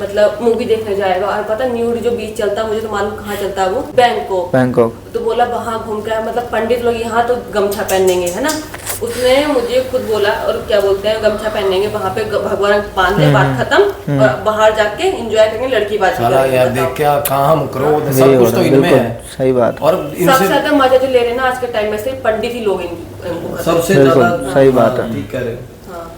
मतलब मूवी देखने जाएगा, और पता न्यूड जो बीच चलता है, मुझे तो मालूम कहाँ चलता है वो, बैंकॉक। तो बोला वहाँ घूम कर, मतलब पंडित लोग यहाँ तो गमछा पहनेंगे है ना, उसने मुझे खुद बोला, और क्या बोलते हैं गमछा पहनेंगे वहाँ पे, भगवान बांध ले, बात खत्म, और बाहर जाके एंजॉय करेंगे, लड़की बात साला यार देख क्या कहाँ मुकरो, सब कुछ तो इनमें है। सही बात। और सबसे इनसे ज्यादा मजा जो ले रहे हैं ना आज के टाइम में, सिर्फ पंडित ही लोग इनको सबसे बिल्कुल, ज्यादा सही बात है। ठीक कह रहे हो। हाँ,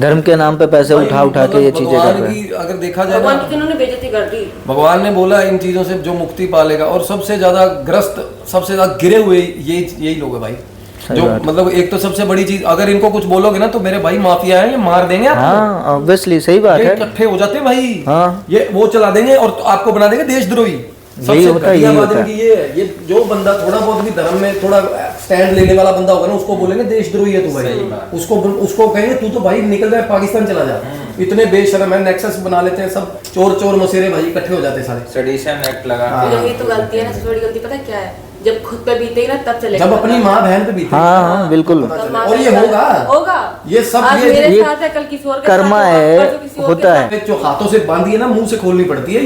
धर्म के नाम पे पैसे उठा उठा के ये चीजें कर भगवान रहे हैं। की अगर देखा जाए भगवान ना, की तो इन्होंने बेइज्जती कर दी। भगवान ने बोला इन चीजों से जो मुक्ति पालेगा, और सबसे ज्यादा ग्रस्त, सबसे ज्यादा गिरे हुए यही लोग है भाई। जो मतलब एक तो सबसे बड़ी चीज, अगर इनको कुछ बोलोगे ना तो मेरे भाई माफिया है, ये मार देंगे आपको। हाँ ऑब्वियसली, सही बात ये है। इकट्ठे हो जाते हैं भाई। हाँ। ये वो चला देंगे और तो आपको बना देंगे देशद्रोही। यही होता है, यही होता है। की ये जो बंदा थोड़ा बहुत भी धर्म में थोड़ा स्टैंड लेने वाला बंदा होगा ना, उसको बोलेंगे देशद्रोही है तू भाई, उसको कहेंगे तू तो भाई निकल जाए पाकिस्तान चला जा। इतने बेशर्म है, नेक्सस बना लेते हैं सब, चोर मसेरे भाई इकट्ठे हो जाते हैं सारे, सेडिशन एक्ट लगा तो यही तो गलती है ना, सबसे बड़ी गलती पता है क्या है, जब खुद पे बीतेगी ना तब चलेगा, जब अपनी माँ बहन पे बीते। हाँ बिल्कुल। और ये होगा ये सब आज ये मेरे साथ है, कल किसी और के कर्मा साथ है, परसों किसी और के होता साथ। है। जो हाथों से बांधी है ना, मुंह से खोलनी पड़ती है।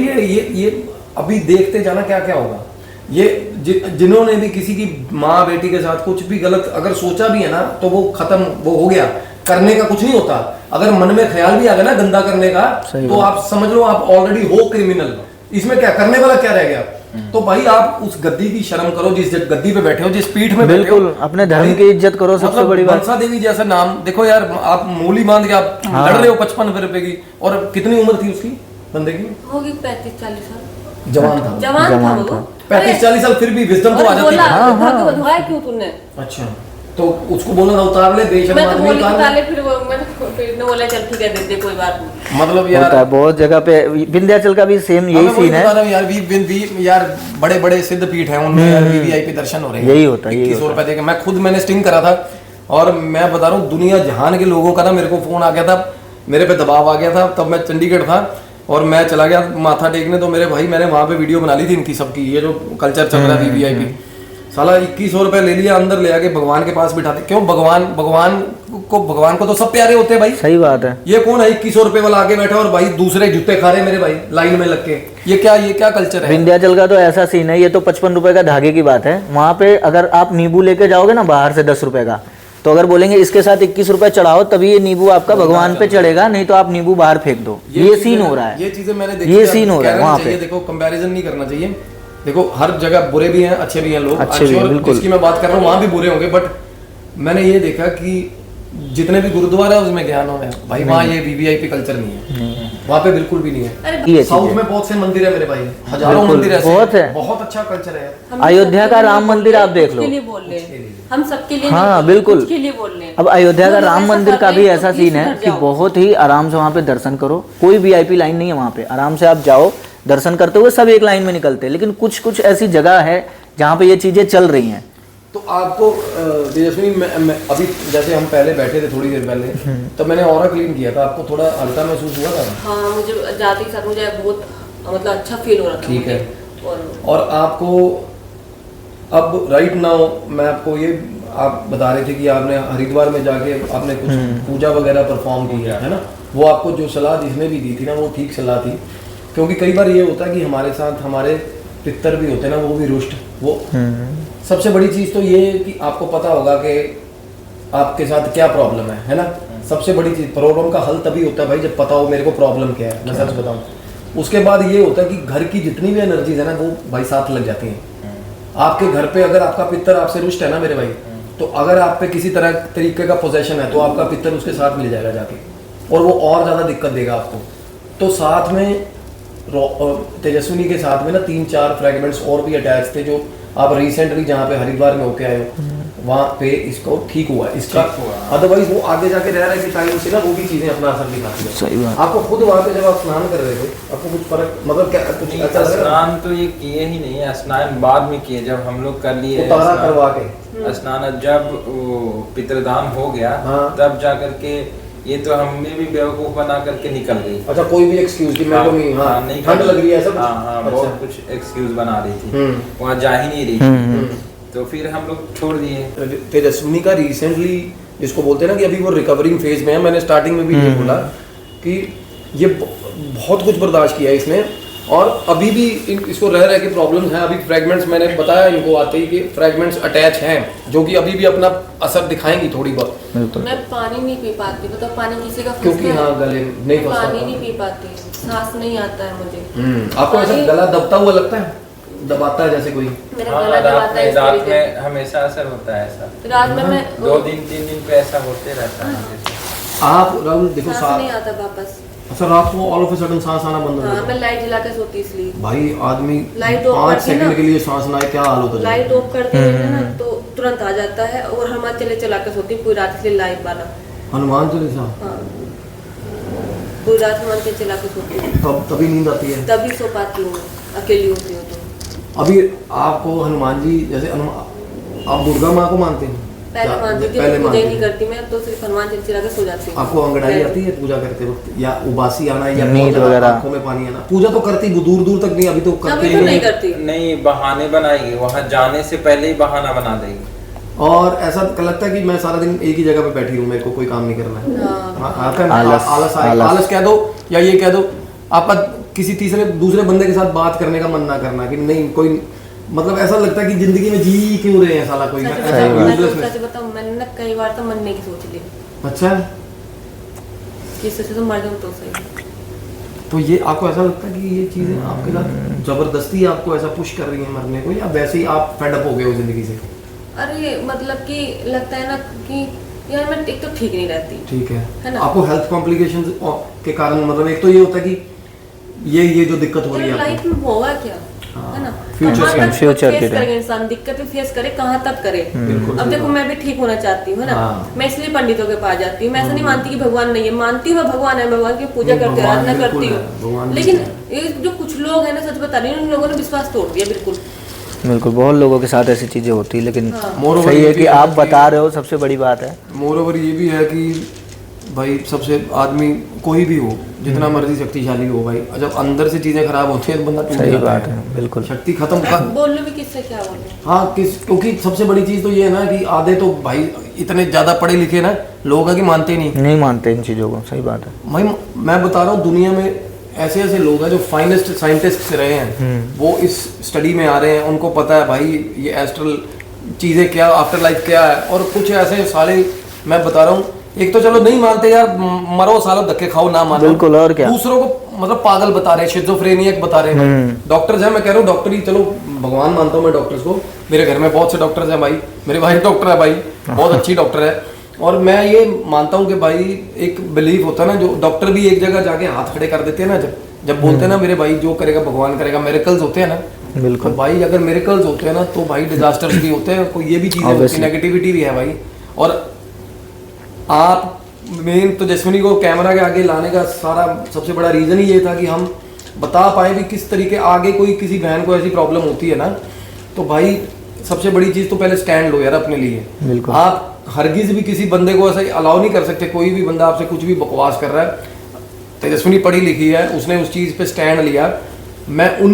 ये अभी देखते जाना क्या क्या होगा। ये जिन्होंने भी किसी की माँ बेटी के साथ कुछ भी गलत अगर सोचा भी है ना, तो वो खत्म, वो हो गया, करने का कुछ नहीं होता। अगर मन में ख्याल भी आ गया ना गंदा करने का, तो आप समझ लो आप ऑलरेडी हो क्रिमिनल। इसमें क्या करने वाला क्या रह गया? तो भाई आप उस गद्दी की शर्म करो, जिस गद्दी पे बैठे हो, जिस पीठ में बैठे हो, बिल्कुल अपने धर्म की इज्जत करो, सबसे बड़ी बात। मनसा देवी जैसा नाम देखो यार, आप मूली बांध के आप लड़ रहे हो 55 रुपए की, और कितनी उम्र थी उसकी बंदे की? होगी 35-40 साल, जवान था, जवान था वो 35-40 साल, फिर भी विजडम तो आ जाती है। भाग्य बधवाया क्यों तूने? अच्छा, तो उसको बोला था उतार ले, बेशर्म मैं तो आदमी बोली उतार उतार ले। ले, फिर वो मैं तो फिर ने बोला चल ठीक है दे दे कोई बात नहीं। मतलब होता यार है बहुत जगह पे, विंध्याचल का भी सेम यही सीन है यार, यार बड़े बड़े सिद्ध पीठ हैं उनमें यार वीवीआईपी दर्शन हो रहे हैं। यही होता है, यही 2100 रुपए देके मैंने स्टिंग करा था, और मैं बता रहा हूँ दुनिया जहान के लोगों का ना मेरे को फोन आ गया था, मेरे पे दबाव आ गया था। तब मैं चंडीगढ़ था और मैं चला गया माथा टेकने, तो मेरे भाई मैंने वहां पे वीडियो बना ली थी इनकी सबकी, ये जो कल्चर चल रहा है वीवीआईपी। साला 2100 रुपए ले लिया, अंदर ले आके भगवान के पास बिठाते। क्यों? भगवान को तो सब प्यारे होते हैं भाई। सही बात है। ये कौन है 2100 रुपए वाला आगे बैठा और भाई दूसरे जूते खा रहे मेरे भाई लाइन में लग के? ये क्या कल्चर है? विंध्याचल का तो ऐसा सीन है, ये तो 55 रुपए का धागे की बात है। वहां पे अगर आप नींबू लेके जाओगे ना बाहर से 10 रुपए का, तो अगर बोलेंगे इसके साथ 21 रुपए चढ़ाओ तभी ये नींबू आपका भगवान पे चढ़ेगा, नहीं तो आप नींबू बाहर फेंक दो। ये सीन हो रहा है, ये चीजें मैंने देखी, ये सीन हो रहा है वहाँ पे। देखो कंपैरिजन नहीं करना चाहिए। देखो हर जगह बुरे भी हैं, अच्छे भी हैं लोग, अच्छे भी हैं, बिल्कुल। जिसकी मैं बात कर रहा हूँ वहां भी बुरे होंगे, बट मैंने ये देखा कि जितने भी गुरुद्वारा है उसमें ज्ञान है भाई, वहाँ ये वीवीआईपी कल्चर नहीं है, वहाँ पे बिल्कुल भी नहीं है। ये साउथ चीज़ में बहुत से मंदिर है मेरे भाई, हजारों बिल्कुल, मंदिर ऐसे बहुत है। बहुत अच्छा कल्चर है। हम अयोध्या का राम मंदिर आप देख लो। सबके लिए बोल रहे हैं, हम सबके लिए हाँ, नहीं बोल रहे, बिल्कुल। कुछ के लिए बोल रहे हैं। अब अयोध्या का जो राम ऐसा मंदिर कर का रहे भी हैं, ऐसा तो सीन प्लीज है उधर कि जाओ। बहुत ही आराम से वहाँ पे दर्शन करो, कोई वीआईपी लाइन नहीं है वहाँ पे, आराम से आप जाओ, दर्शन करते हुए सब एक लाइन में निकलते हैं। लेकिन कुछ कुछ ऐसी जगह है जहाँ पे ये चीजें चल रही हैं। तो आपको तेजस्विनी, मैं अभी जैसे हम पहले बैठे थे थोड़ी देर पहले, तो मैंने ऑरा क्लीन किया था, आपको थोड़ा हल्का महसूस हुआ था? हाँ, मुझे जाते के साथ मुझे बहुत मतलब अच्छा फील हो रहा था। ठीक है। और और आपको अब राइट नाउ मैं आपको ये, आप बता रहे थे कि आपने हरिद्वार में जाके आपने कुछ पूजा वगैरह परफॉर्म की है ना, वो आपको जो सलाह जिसने भी दी थी ना वो ठीक सलाह थी। क्योंकि कई बार ये होता है कि हमारे साथ हमारे पितर भी होते हैं ना, वो भी रुष्ट, वो सबसे बड़ी चीज़ तो ये है कि आपको पता होगा कि आपके साथ क्या प्रॉब्लम है ना। सबसे बड़ी चीज़, प्रॉब्लम का हल तभी होता है भाई जब पता हो मेरे को प्रॉब्लम क्या है, मैं सच बताऊं। उसके बाद ये होता है कि घर की जितनी भी एनर्जीज है ना वो भाई साथ लग जाती हैं। आपके घर पे अगर आपका पितर आपसे रुष्ट है ना मेरे भाई, तो अगर आप पे किसी तरह तरीके का पोजेशन है तो आपका पितर उसके साथ मिल जाएगा जाके, और वो और ज़्यादा दिक्कत देगा आपको। तो साथ में तेजस्विनी के साथ में ना 3-4 फ्रेगमेंट्स और भी अटैच थे, जो आप रिसेंटली जहाँ पे हरिद्वार में होके आए हो वहाँ पे इसको ठीक हुआ इसका। अदरवाइज वो आगे जाके रह रहे के टाइम से ना वो भी चीजें अपना असर दिखाती है। सही बात। आपको खुद वहाँ पे जब आप स्नान कर रहे थे आपको कुछ फर्क, मतलब क्या कुछ अच्छा लग रहा? स्नान तो ये किए ही नहीं है, स्नान बाद में किए, जब हम लोग कर लिए उतारा स्नान। करवा के स्नान जब वो पितृदान हो गया, हाँ। तब जा करके ये तो हमें भी बेवकूफ बना करके निकल गई। अच्छा, कोई भी एक्सक्यूज कि मेरे को नहीं, हाँ नहीं ठंड लग रही है सब। हाँ हाँ, अच्छा। बहुत कुछ एक्सक्यूज बना रही थी, वहाँ जा ही नहीं रही थी, तो फिर हम लोग छोड़ दिए। तेजस्विनी का रिसेंटली जिसको बोलते हैं ना कि अभी वो रिकवरिंग फेज में है, मैंने स्टार्टिंग में भी ये बोला कि ये बहुत कुछ बर्दाश्त किया है इसने, और अभी भी इसको रह के प्रॉब्लम्स हैं। अभी फ्रेगमेंट्स मैंने बताया इनको आते ही कि फ्रेगमेंट्स अटैच हैं, जो कि अभी भी अपना असर दिखाएंगी थोड़ी बहुत। मैं पानी नहीं पी पाती, मतलब पानी किसी का क्योंकि हाँ गले नहीं फंसता, पानी नहीं पी पाती, सांस नहीं आता है मुझे। आपको ऐसा गला दबता हुआ लगता है, दबाता है जैसे कोई? मेरा हाँ, गला दबाता है इस रात तरीके में हमेशा असर होता है ऐसा, से। रात में मैं 2 दिन 3 दिन पे ऐसा होते रहता है। आप राहुल देखो सांस नहीं आता वापस। अच्छा, रात को ऑल ऑफ अ सडन सांस आना बंद हो हाँ, जाता मैं है? लाइट जला के सोती इसलिए। भाई आदमी लाइट ऑफ 5 करती ना, सेकंड के लिए सांस ना आए क्या हाल होता है? लाइट ऑफ करते हैं ना तो तुरंत आ जाता है, और हिमाचल चला के सोती पूरी रात, इसलिए लाइट वाला। हनुमान चालीसा हाँ, पूरी रात हिमाचल चला के सोती हूँ, तभी नींद आती है। तभी सो पाती हूँ, अकेली होती हूँ तो। अभी आपको हनुमान जी जैसे आप दुर्गा माँ को मानते हैं? पहले मानती थी, पहले पूजा मानती ही नहीं थी। करती मैं, तो सिर्फ हनुमान जी चिरा के सो जाती हूँ। आपको अंगड़ाई आती है पूजा करते वक्त, या उबासी आना, या नींद बहुत ज्यादा वगैरह? आंखों में पानी आना? पूजा तो करती दूर दूर तक नहीं, अभी तो करते अभी ही तो नहीं नहीं करती। नहीं, बहाने बनाएगी, वहां जाने से पहले ही बहाना बना देगी। और ऐसा लगता है कि मैं सारा दिन एक ही जगह पे बैठी हूँ, मेरे को कोई काम नहीं करना है। हाँ। आता है ना? आलस, आलस आलस। आलस कह दो, या ये कह दो आपका किसी तीसरे दूसरे बंदे के साथ बात करने का मन ना करना, कि नहीं कोई मतलब ऐसा लगता है कि जिंदगी में जी क्यों रहे हैं साला कोई सच ऐसा बताऊं, मैं तो uselessness। सच बताऊं, मैंने ना कई बार तो मरने की सोच ली अच्छा, कि इससे तो मर जाऊं तो सही। तो ये आपको ऐसा लगता है कि ये चीजें आपके साथ जबरदस्ती आपको ऐसा पुश कर रही हैं मरने को, या वैसे ही आप फेड अप हो गए हो जिंदगी से? अरे मतलब कि लगता है ना कि यार मैं एक तो ठीक नहीं रहती। ठीक है है ना? आपको हेल्थ कॉम्प्लिकेशंस के कारण, मतलब एक तो ये होता है कि ये जो दिक्कत हो रही है लाइफ आपको, में होगा क्या, हाँ, है ना? future कहाँ के- तक future face के करेगा इंसान, दिक्कत फेस करे कहाँ तक करे। बिल्कुल अब सही देखो बात। मैं भी ठीक होना चाहती हूँ, है ना? हाँ। मैं इसलिए पंडितों के पास जाती हूँ। मैं ऐसा नहीं मानती कि भगवान नहीं है, मानती हूँ मैं भगवान है, भगवान की पूजा नहीं, करती हूँ, भगवान आराधना बिल्कुल करती है, भगवान हूँ। भी लेकिन है। ये जो कुछ लोग हैं ना, सच बता रही हूँ, उन लोगों ने विश्वास तोड़ दिया बिल्कुल। बिल्कुल, बहुत लोगों के साथ ऐसी चीजें होती है, लेकिन हाँ। Moreover सही ये है भी कि है आप कि- बता रहे हो, सबसे बड़ी बात है। मोर ओवर ये भी है कि भाई सबसे आदमी कोई भी हो, जितना मर्जी शक्तिशाली हो भाई, जब अंदर से चीजें खराब होती हैं तो बंदा टूट सही जाता बात है, बिल्कुल। शक्ति खत्म कर। बोल लो भी किससे क्या बोलो। हाँ क्योंकि सबसे बड़ी चीज तो ये है ना कि आधे तो भाई इतने ज्यादा पढ़े लिखे ना लोग हैं कि मानते ही नहीं। नहीं मानते इन चीजों को, सही बात है। भाई मैं बता रहा हूँ, दुनिया में ऐसे ऐसे लोग हैं जो फाइनेस्ट साइंटिस्ट रहे हैं, वो इस स्टडी में आ रहे हैं, उनको पता है भाई ये एस्ट्रल चीज़ें क्या, आफ्टर लाइफ क्या है। और कुछ ऐसे सारे मैं बता रहा हूँ, एक तो चलो नहीं मानते यार, मरो सालों धक्के खाओ ना मानो, बिल्कुल, और क्या। दूसरों को मतलब पागल बता रहे हैं, शिज़ोफ्रेनिक बता रहे हैं। डॉक्टर्स हैं, मैं कह रहा हूँ डॉक्टर ही, चलो भगवान मानता हूँ मैं डॉक्टर्स को, मेरे घर में बहुत से डॉक्टर्स हैं भाई, मेरे भाई डॉक्टर है भाई, बहुत अच्छी डॉक्टर है। और मैं ये मानता हूँ कि भाई एक बिलीफ होता है ना, जो डॉक्टर भी एक जगह जाके हाथ खड़े कर देते हैं ना, जब बोलते हैं ना मेरे भाई जो करेगा भगवान करेगा, मिरेकल्स होते हैं ना, बिल्कुल तो भाई अगर मिरेकल्स होते हैं ना तो भाई डिजास्टर्स भी होते हैं, कोई ये भी चीज़ें होती है, नेगेटिविटी भी है भाई। और आप मेन तो जसमिनी को कैमरा के आगे लाने का सारा सबसे बड़ा रीज़न ही ये था कि हम बता पाए भी किस तरीके आगे कोई किसी बहन को ऐसी प्रॉब्लम होती है ना, तो भाई सबसे बड़ी चीज़ तो पहले स्टैंड लो यार अपने लिए। बिल्कुल। आप हरगिज भी किसी बंदे को ऐसा अलाउ नहीं कर सकते, कोई भी बंदा आपसे कुछ भी बकवास कर रहा है। तेजस्विनी पढ़ी लिखी है, उसने उस चीज़ पे स्टैंड लिया। मैं उन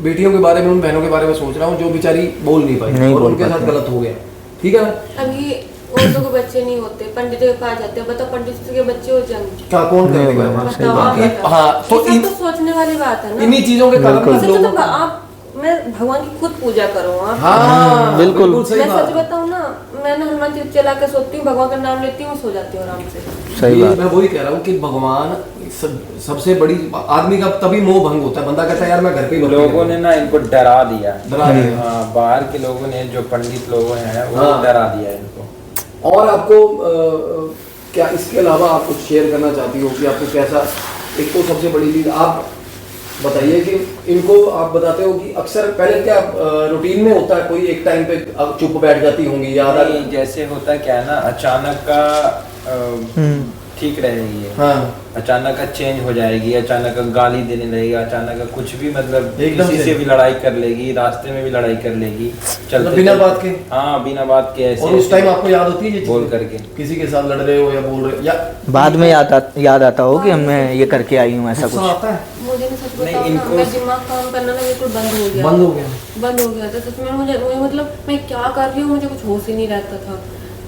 बेटियों के बारे में, उन बहनों के बारे में सोच रहा हूँ जो बेचारी बोल नहीं पाई और उनके साथ गलत हो गया, ठीक है ना। अभी औरतों के बच्चे नहीं होते, पंडितों के पास जाते हैं, बताओ पंडित के बच्चे हो जाएंगे क्या कौन करेगा? बताओ आप बताओ। हाँ तो ये सब तो सोचने वाली बात है ना। इन्हीं चीज़ों के कारण ना इससे लोगों तो आप, मैं भगवान की खुद पूजा करूँ आप। हाँ बिल्कुल सही मैं बात सच बताऊँ ना, मैं ना हनुमान जी चला के सोती हूँ, भगवान का नाम लेती हूँ, सो जाती हूँ आराम से। सही ये बात। मैं वही कह रहा हूँ कि भगवान सबसे बड़ी आदमी का तभी मोह भंग होता है, बंदा कहता है यार मैं घर पे ही भक्ति लोगों ने ना इनको डरा दिया, डरा दिया। हाँ, बाहर के लोगों ने, जो पंडित लोग हैं वो हाँ। डरा दिया इनको। और आपको क्या इसके अलावा आप कुछ शेयर करना चाहती हो कि आपको कैसा, एक तो सबसे बड़ी चीज़ आप बताइए कि इनको आप बताते हो कि अक्सर पहले क्या रूटीन में होता है, कोई एक टाइम पे आप चुप बैठ जाती होंगी या आधा नहीं, जैसे होता क्या है ना, अचानक का ठीक रहेगी है, हाँ अचानक का चेंज हो जाएगी, अचानक का गाली देने लगेगी, अचानक का कुछ भी मतलब एकदम किसी से से भी लड़ाई कर लेगी, रास्ते में भी लड़ाई कर लेगी, चलते बिना चलते- बात के? हाँ बिना बात के ऐसे और उस टाइम आपको याद होती है ये बोल चीज़ें? करके किसी के साथ लड़ रहे हो या बोल रहे हो या बाद में याद आता हो कि मैं ये करके आई हूँ, ऐसा गुस्सा कुछ। आता है? मुझे ना सच नहीं, बताऊँ ना, इनको- मेरा दिमाग काम करना ना बिल्कुल बंद हो गया। बंद हो गया? बंद हो गया था सच में। मुझे मतलब मैं क्या कर रही हूँ मुझे कुछ होश ही नहीं रहता था।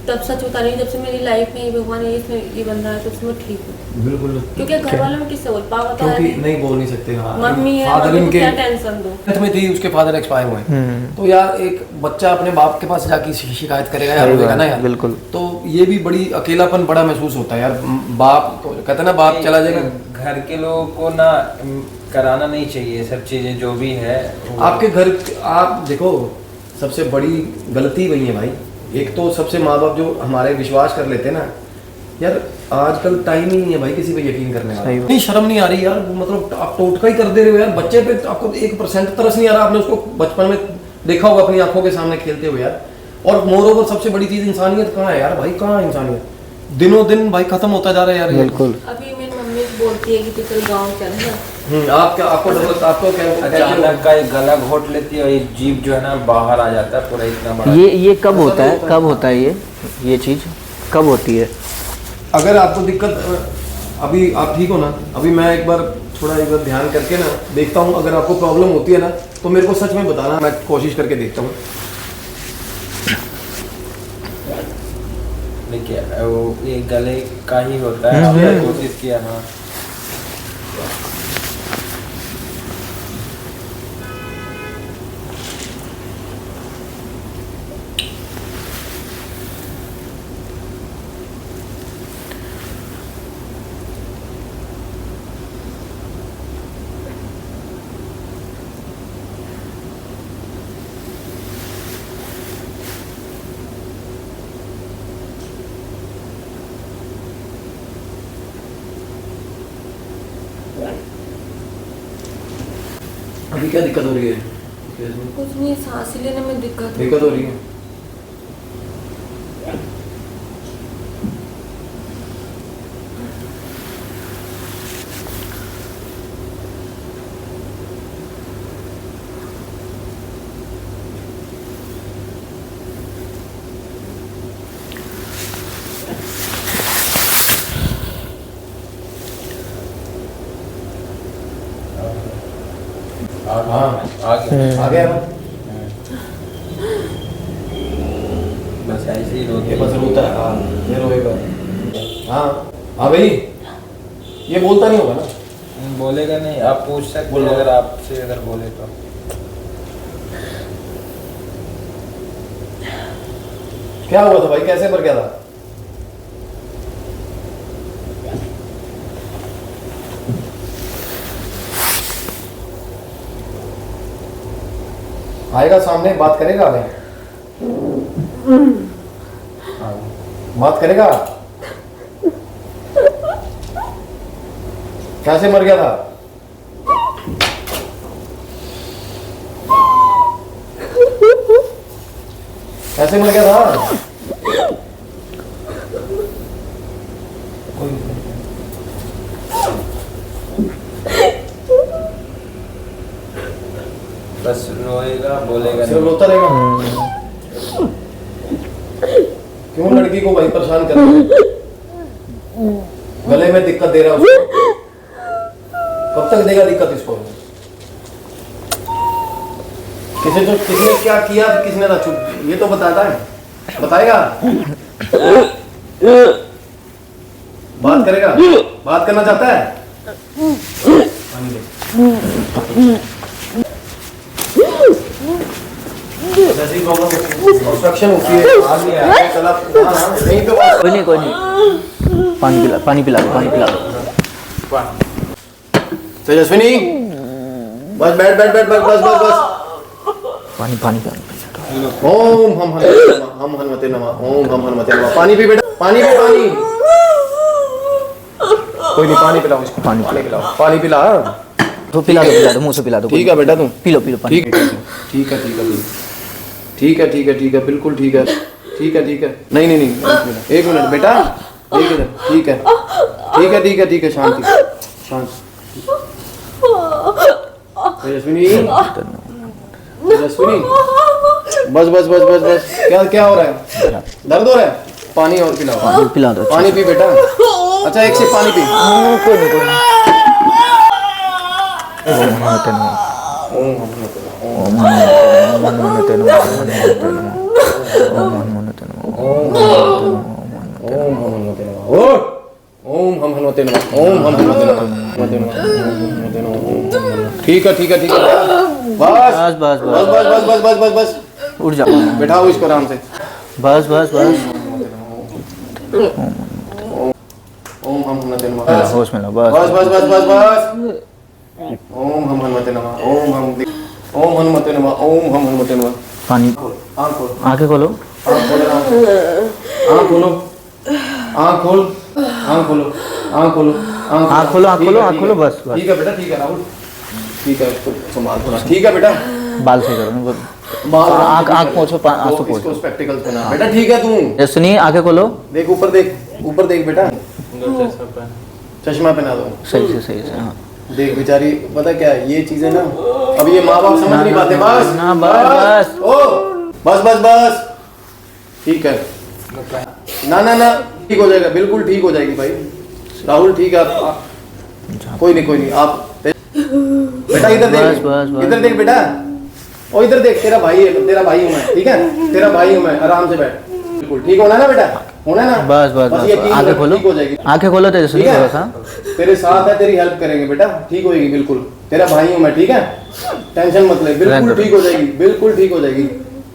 तब सच बता रही हूँ, जब से मेरी लाइफ में ये भगवान ये बन रहा है, तो उसमें ठीक हूँ। बिल्कुल, क्योंकि घर वालों में किससे बोल पावा था, क्योंकि नहीं बोल नहीं सकते। हाँ मम्मी है, फादर मम्मी को इनके क्या टेंशन दूँ। डेथ में थी, उसके फादर एक्सपायर हुए। तो यार एक बच्चा अपने बाप के पास जाके शिकायत करेगा यार, होगा ना यार, बिल्कुल। तो ये भी बड़ी अकेलापन बड़ा महसूस होता है यार। बाप को कहते हैं ना, बाप चला जाएगा। घर के लोगों को ना कराना नहीं चाहिए सब चीजें जो भी है वो। आपके घर आप देखो, सबसे बड़ी गलती वही है भाई। एक तो सबसे माँ बाप जो हमारे विश्वास कर लेते हैं ना यार, आजकल टाइम ही नहीं है भाई किसी पे यकीन करने का। इतनी शर्म नहीं आ रही यार, मतलब आप टोटका ही कर दे रहे हो यार बच्चे पे। आपको 1% तरस नहीं आ रहा? आपने उसको बचपन में देखा होगा अपनी आंखों के सामने खेलते हुए यार। और मोरोवर सबसे बड़ी चीज इंसानियत कहाँ है यार भाई, कहाँ है इंसानियत? दिनों दिन भाई खत्म होता जा रहा है यार। बिल्कुल। अभी मेरी मम्मी बोलती है कि तू चल गाँव चल ना। आपको डर लगता, आपको क्या अचानक का एक गला घोट लेती है और एक जीभ जो है ना बाहर आ जाता है पूरा इतना बड़ा। ये कब होता है, कब होता है ये चीज़ कब होती है? अगर आपको दिक्कत, अभी आप ठीक हो ना, अभी मैं एक बार ध्यान करके ना देखता हूँ, अगर आपको प्रॉब्लम होती है ना तो मेरे को सच में बताना, मैं कोशिश करके देखता हूँ। देखिए वो ये गले का ही होता है, आपने कोशिश किया। हाँ अभी क्या दिक्कत हो रही है? कुछ नहीं, सांस लेने में दिक्कत हो रही है। आ गया ना? बस ऐसे ही रोते, ये बस रोता है। हाँ ये रोएगा। हाँ हाँ भाई, ये बोलता नहीं होगा ना? बोलेगा नहीं, आप पूछ सकते हैं अगर आपसे अगर बोले तो। क्या हुआ था भाई, कैसे मर गया था? आएगा सामने, बात करेगा? बात करेगा? कैसे मर गया था? कैसे मर गया था? बस रोएगा, बोलेगा सिर्फ नहीं। रोता रहेगा? क्यों लड़की को भाई परेशान कर रहा है? गले में दिक्कत दे रहा है उसको। कब तक देगा दिक्कत इसको? किसने क्या किया, किसने ना चुप, ये तो बताता है, बताएगा? बात करेगा? बात करना चाहता है? ऑब्स्ट्रक्शन होती है, कोई नहीं, पानी पिला दो। तेजस्विनी, बस बैठ बैठ बैठ बस बस बस। पानी ओम हम हनुमते नमः, ओम हम हनुमते नमः। पानी पी बेटा, पानी पी, पानी। कोई नहीं, पानी पिलाओ इसको, पानी पिलाओ, पानी पिला। तो पिला दो, मुंह से पिला दो। ठीक है बेटा, तुम पी लो पानी। ठीक है, बिल्कुल ठीक है। नहीं एक मिनट बेटा, एक मिनट। ठीक है, शांति। तेजस्विनी, बस। क्या हो रहा है? दर्द हो रहा है? पानी और पिलाओ। पिला दो। पानी पी बेटा। अच्छा एक से पानी पी। कोई नहीं। ओम हम हनुमते नमः, ओम हम हनुमते नमः। ठीक है। बस। उठ जा, बैठाओ इसको आराम से। बस। ओम हम हनुमते नमः। होश में लो, बस। ओम हम हनुमते नमः, ओम हनुमते नमः, ओम हम हनुमते नमः। पानी, आंखें खोलो। आँख खोलो, बस। ठीक है बेटा, ठीक है राहुल, ठीक है, इसको संभाल थोड़ा। ठीक है बेटा, बाल सही करो। आँख पोंछो, आंसू पोंछो। इसको स्पेक्टिकल्स पहना बेटा। ठीक है, तू सुनिए, आंखें खोलो। देख, ऊपर देख बेटा। चश्मा पहना दो। सही से हाँ। देख बेचारी, पता क्या है ये चीजें ना, अब ये माँ बाप समझ नहीं पाते। बस ना, बस ओ बस बस बस, ठीक है ना ना ना, ठीक हो जाएगा, बिल्कुल ठीक हो जाएगी भाई। राहुल ठीक है, आप कोई नहीं आप बेटा इधर देख, इधर देख बेटा, ओ इधर देख, तेरा भाई है, तेरा भाई हूँ मैं, ठीक है, तेरा भाई हूँ मैं, आराम से बैठ, बिल्कुल ठीक होना ना बेटा, होना ना। बस बस बस, आंखें खोलो, ठीक हो जाएगी, आंखें खोलो तेजस्विनी थोड़ा सा। तेरे साथ है, तेरी हेल्प करेंगे बेटा, ठीक होएगी बिल्कुल, तेरा भाई हूँ मैं, ठीक है, टेंशन मत ले, बिल्कुल ठीक हो जाएगी, बिल्कुल ठीक हो जाएगी।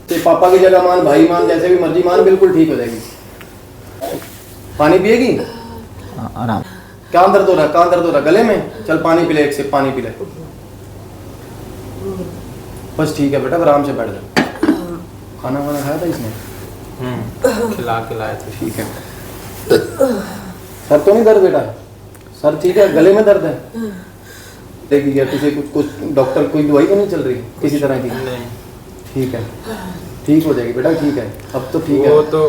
तेरे पापा की जगह मान, भाई मान, जैसे भी मर्जी मान, बिल्कुल ठीक हो जाएगी। पानी पिएगी? आराम। कहाँ दर्द हो रहा है, कहाँ दर्द हो रहा है? गले में? चल पानी पी ले, एक सिप पानी पी ले, बस ठीक है बेटा, आराम से बैठ जा। खाना वाना खाया था इसने? खिला के लाए थे। ठीक है। सर तो नहीं दर्द बेटा? सर ठीक है, गले में दर्द है? देखिए तुझे कुछ डॉक्टर कोई दवाई तो नहीं चल रही किसी तरह की? नहीं। ठीक है, ठीक हो जाएगी बेटा, ठीक है, अब तो ठीक है। वो तो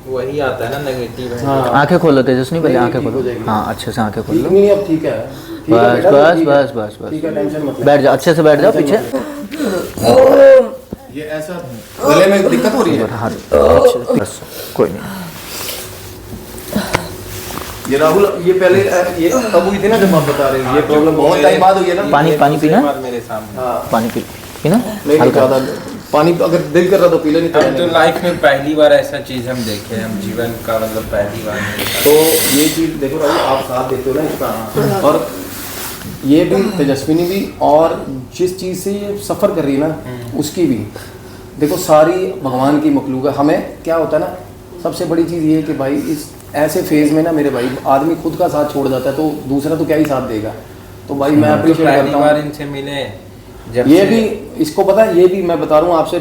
वही आता है ना नेगेटिव है। हाँ। आंखें खोलो तेजस्विनी, पहले नहीं, आंखें ठीक हो खोलो, जाएगी। हाँ अच्छे से आंखें खोल ठीक लो। नहीं, अब ठीक है, ठीक है बस बेटा, बस ठीक है। बस बस बस, ठीक है, टेंशन मत ले। बैठ जाओ, अच्छे से बैठ जाओ पीछे। ये ऐसा गले में दिक्कत हो रही है? हाँ अच्छे, बस कोई नहीं। ये राहुल, ये पहले ये तब हुई थी ना जब आप बता रहे हो, ये प्रॉब्लम बहुत टाइम बाद हुई है ना? पानी पीना, मेरे सामने। हाँ, पानी पीना नहीं हल्का। ज्यादा पानी अगर दिल कर रहा तो पी ले, नहीं तो हम रहने तो दो। लाइफ में पहली बार ऐसा चीज हम देखे, हम जीवन का मतलब पहली बार मेरे साथ। तो ये चीज देखो राहुल, आप साथ देते हो ना इसका, और ये भी तेजस्विनी भी, और जिस चीज से ये सफर कर रही है ना उसकी भी, देखो सारी भगवान की मखलूक है। हमें क्या होता है ना, सबसे बड़ी चीज़ ये है कि भाई इस ऐसे फेज में ना मेरे भाई, आदमी खुद का साथ छोड़ जाता है तो दूसरा तो क्या ही साथ देगा। तो भाई मैं अप्रिशिएट पहली करता बार हूँ। इनसे मिले जब ये से- भी इसको पता है, ये भी मैं बता रहा हूँ आपसे,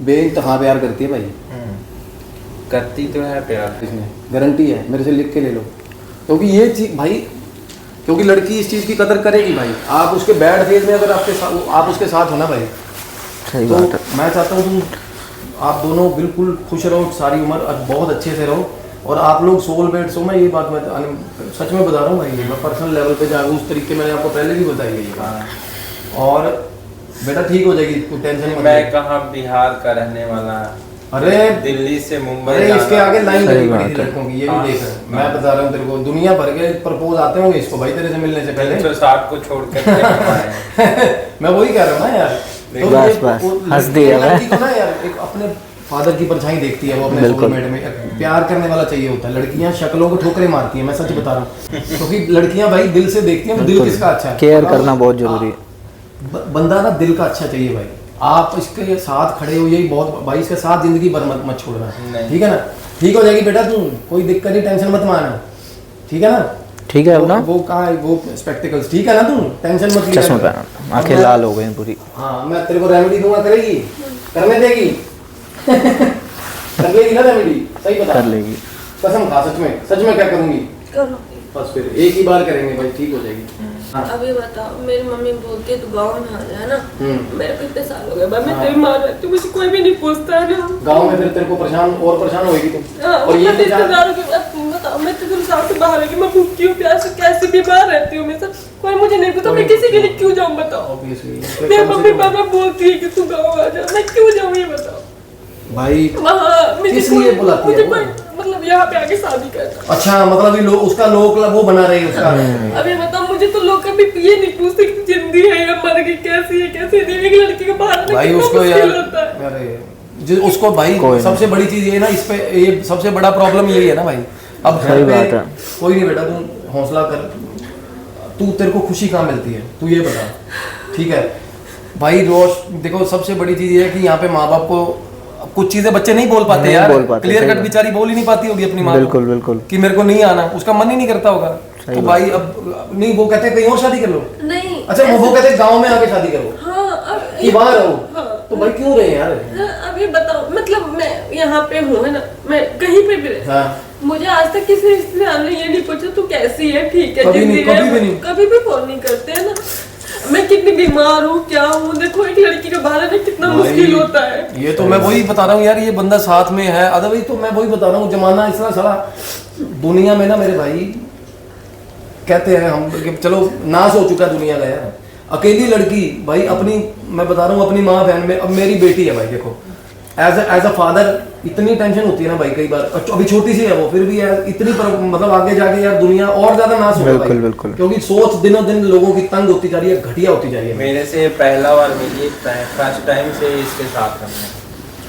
बेइंतहा प्यार करती है भाई, करती तो है प्यार। इसमें गारंटी है, मेरे से लिख के ले लो। क्योंकि ये चीज भाई, क्योंकि लड़की इस चीज़ की कदर करेगी भाई। आप उसके बैड फेज में अगर आप उसके साथ हो ना भाई, सही तो बात है। मैं चाहता हूँ आप दोनों बिल्कुल खुश रहो सारी उम्र, और बहुत अच्छे से रहो, और आप लोग सोलमेट्स हो। मैं ये बात मैं सच में बता रहा हूँ भाई, मैं पर्सनल लेवल पे जाऊँ उस तरीके मैंने आपको पहले भी बताई है ये बात। और बेटा ठीक हो जाएगी, तू टेंशन मत ले। मैं कहाँ बिहार का रहने वाला, अरे दिल्ली से मुंबई अरे जाना। इसके आगे लाइन सही लगी पड़ी बात थी है। लड़कों की, ये हाँ। भी देख मैं बता रहा हूँ तेरे को, दुनिया भर के प्रपोज आते होंगे इसको भाई तेरे से मिलने से पहले। 360 को छोड़ कर मैं वही कह रहा हूँ ना यार, तो बस, ये- बस, वो हंस लड़की- दिया लड़की को ना यार एक अपने फादर की परछाई देखती है वो अपने बिल्कुल। सोलमेट में, प्यार करने वाला चाहिए होता है। लड़कियां शक्लों को ठोकरें मारती हैं, मैं सच बता रहा हूँ, क्योंकि लड़कियां भाई दिल से देखती हैं, दिल किसका अच्छा है, केयर करना बहुत जरूरी है। बंदा ना दिल का अच्छा चाहिए भाई। आप इसके साथ खड़े हो, यही बहुत भाई, इसके साथ जिंदगी भर मत छोड़ना, नहीं। ठीक है ना? ठीक हो जाएगी बेटा, तू कोई दिक्कत नहीं, टेंशन मत मारना, ठीक है ना? ठीक है अपना, वो कहाँ है, वो स्पेक्टिकल्स, ठीक है ना? तू टेंशन मत लिया चश्मा कर। पहना, आंखें लाल हो गई पूरी। हाँ, मैं तेरे को रेमेडी दूंगा, करेगी? करने देगी? कर लेगी ना रेमेडी? सही बता। कर लेगी। कसम खा, सच में क्या करूंगी? बस फिर एक ही बार करेंगे भाई, ठीक हो जाएगी। हाँ। अभी बताओ, मेरी मम्मी बोलती है तू गाँव में आ जाए ना। हम्म। मेरे को इतने साल हो गए, मैं तेरी माँ रहती हूँ, मुझे कोई भी नहीं पूछता है ना। गाँव में फिर तेरे को परेशान होगी तू। हाँ, और ये तो जान- रिश्तेदारों की बात तुम बताओ, मैं तो साल से बाहर है कि मैं भूखी हूँ, प्यासी कैसे बीमार रहती हूँ, मैं सब कोई मुझे नहीं पता, मैं किसी के लिए क्यों जाऊँ बताओ? Obviously, मेरी मम्मी पापा बोलती है कि तू गाँव आ जा, मैं क्यों जाऊँ ये बताओ? भाई वहाँ मुझे किस लिए बुलाती है मुझे वो? कोई मतलब यहाँ पे आके शादी करना। अच्छा, मतलब ये उसका लोक वो बना रही है उसका। अभी बताओ, मुझे तो लोग कभी ये नहीं पूछते कि जिंदी है या मर गई, कैसी है कैसी नहीं। एक लड़की को बाहर आना भाई कितना उसको मुश्किल यार, होता है। अरे उसको भाई कोई सबसे बड़ी चीज ये ना, इस पे ये सबसे बड़ा प्रॉब्लम यही है ना भाई। अब घर सही पे बात है। कोई नहीं बेटा, तू हौसला कर, तू तेरे को खुशी कहाँ मिलती है तू ये बता, ठीक है भाई? रोश देखो, सबसे बड़ी चीज ये है कि यहाँ पे माँ बाप को कुछ चीजें बच्चे नहीं बोल पाते नहीं यार, बोल पाते, क्लियर सही कट बात। बेचारी बोल ही नहीं पाती होगी अपनी माँ को बिल्कुल बिल्कुल। कि मेरे को नहीं आना, उसका मन ही नहीं करता होगा। सही तो बात। भाई अब नहीं, वो कहते हैं कहीं और शादी कर लो। नहीं, अच्छा, वो कहते हैं गाँव में आके शादी करो हाँ, अब कि वहाँ रहो। हाँ। तो भाई क्यों रहे यार? अभी बताओ, मतलब मैं यहाँ पे हूँ है ना, मैं कहीं पे भी रह, हाँ। मुझे आज तक किसी रिश्तेदार ने ये नहीं पूछा तू कैसी है, ठीक है, कभी नहीं, जिंदगी है, कभी भी नहीं। कभी भी फोन नहीं करते है ना। मैं कितनी बीमार हूँ, क्या हूँ, देखो एक लड़की का बाहर आना कितना मुश्किल होता है। ये तो मैं वही बता रहा हूँ यार, ये बंदा साथ में है, अदरवाइज तो मैं वही बता रहा हूँ, जमाना इतना सारा दुनिया में ना मेरे भाई, कहते हैं हम कि चलो नाश हो चुका दुनिया का यार, अकेली लड़की भाई अपनी, मैं बता रहा हूँ अपनी माँ बहन में, अब मेरी बेटी है भाई, देखो एज अ फादर इतनी टेंशन होती है ना भाई कई बार, अभी छोटी सी है वो, फिर भी यार इतनी मतलब आगे जाके यार दुनिया और ज्यादा नाश होगा भाई, बिल्कुल। क्योंकि सोच दिनों दिन लोगों की तंग होती जा रही है, घटिया होती जा रही है। मेरे से पहला बार मिली, फर्स्ट टाइम से इसके साथ हमने।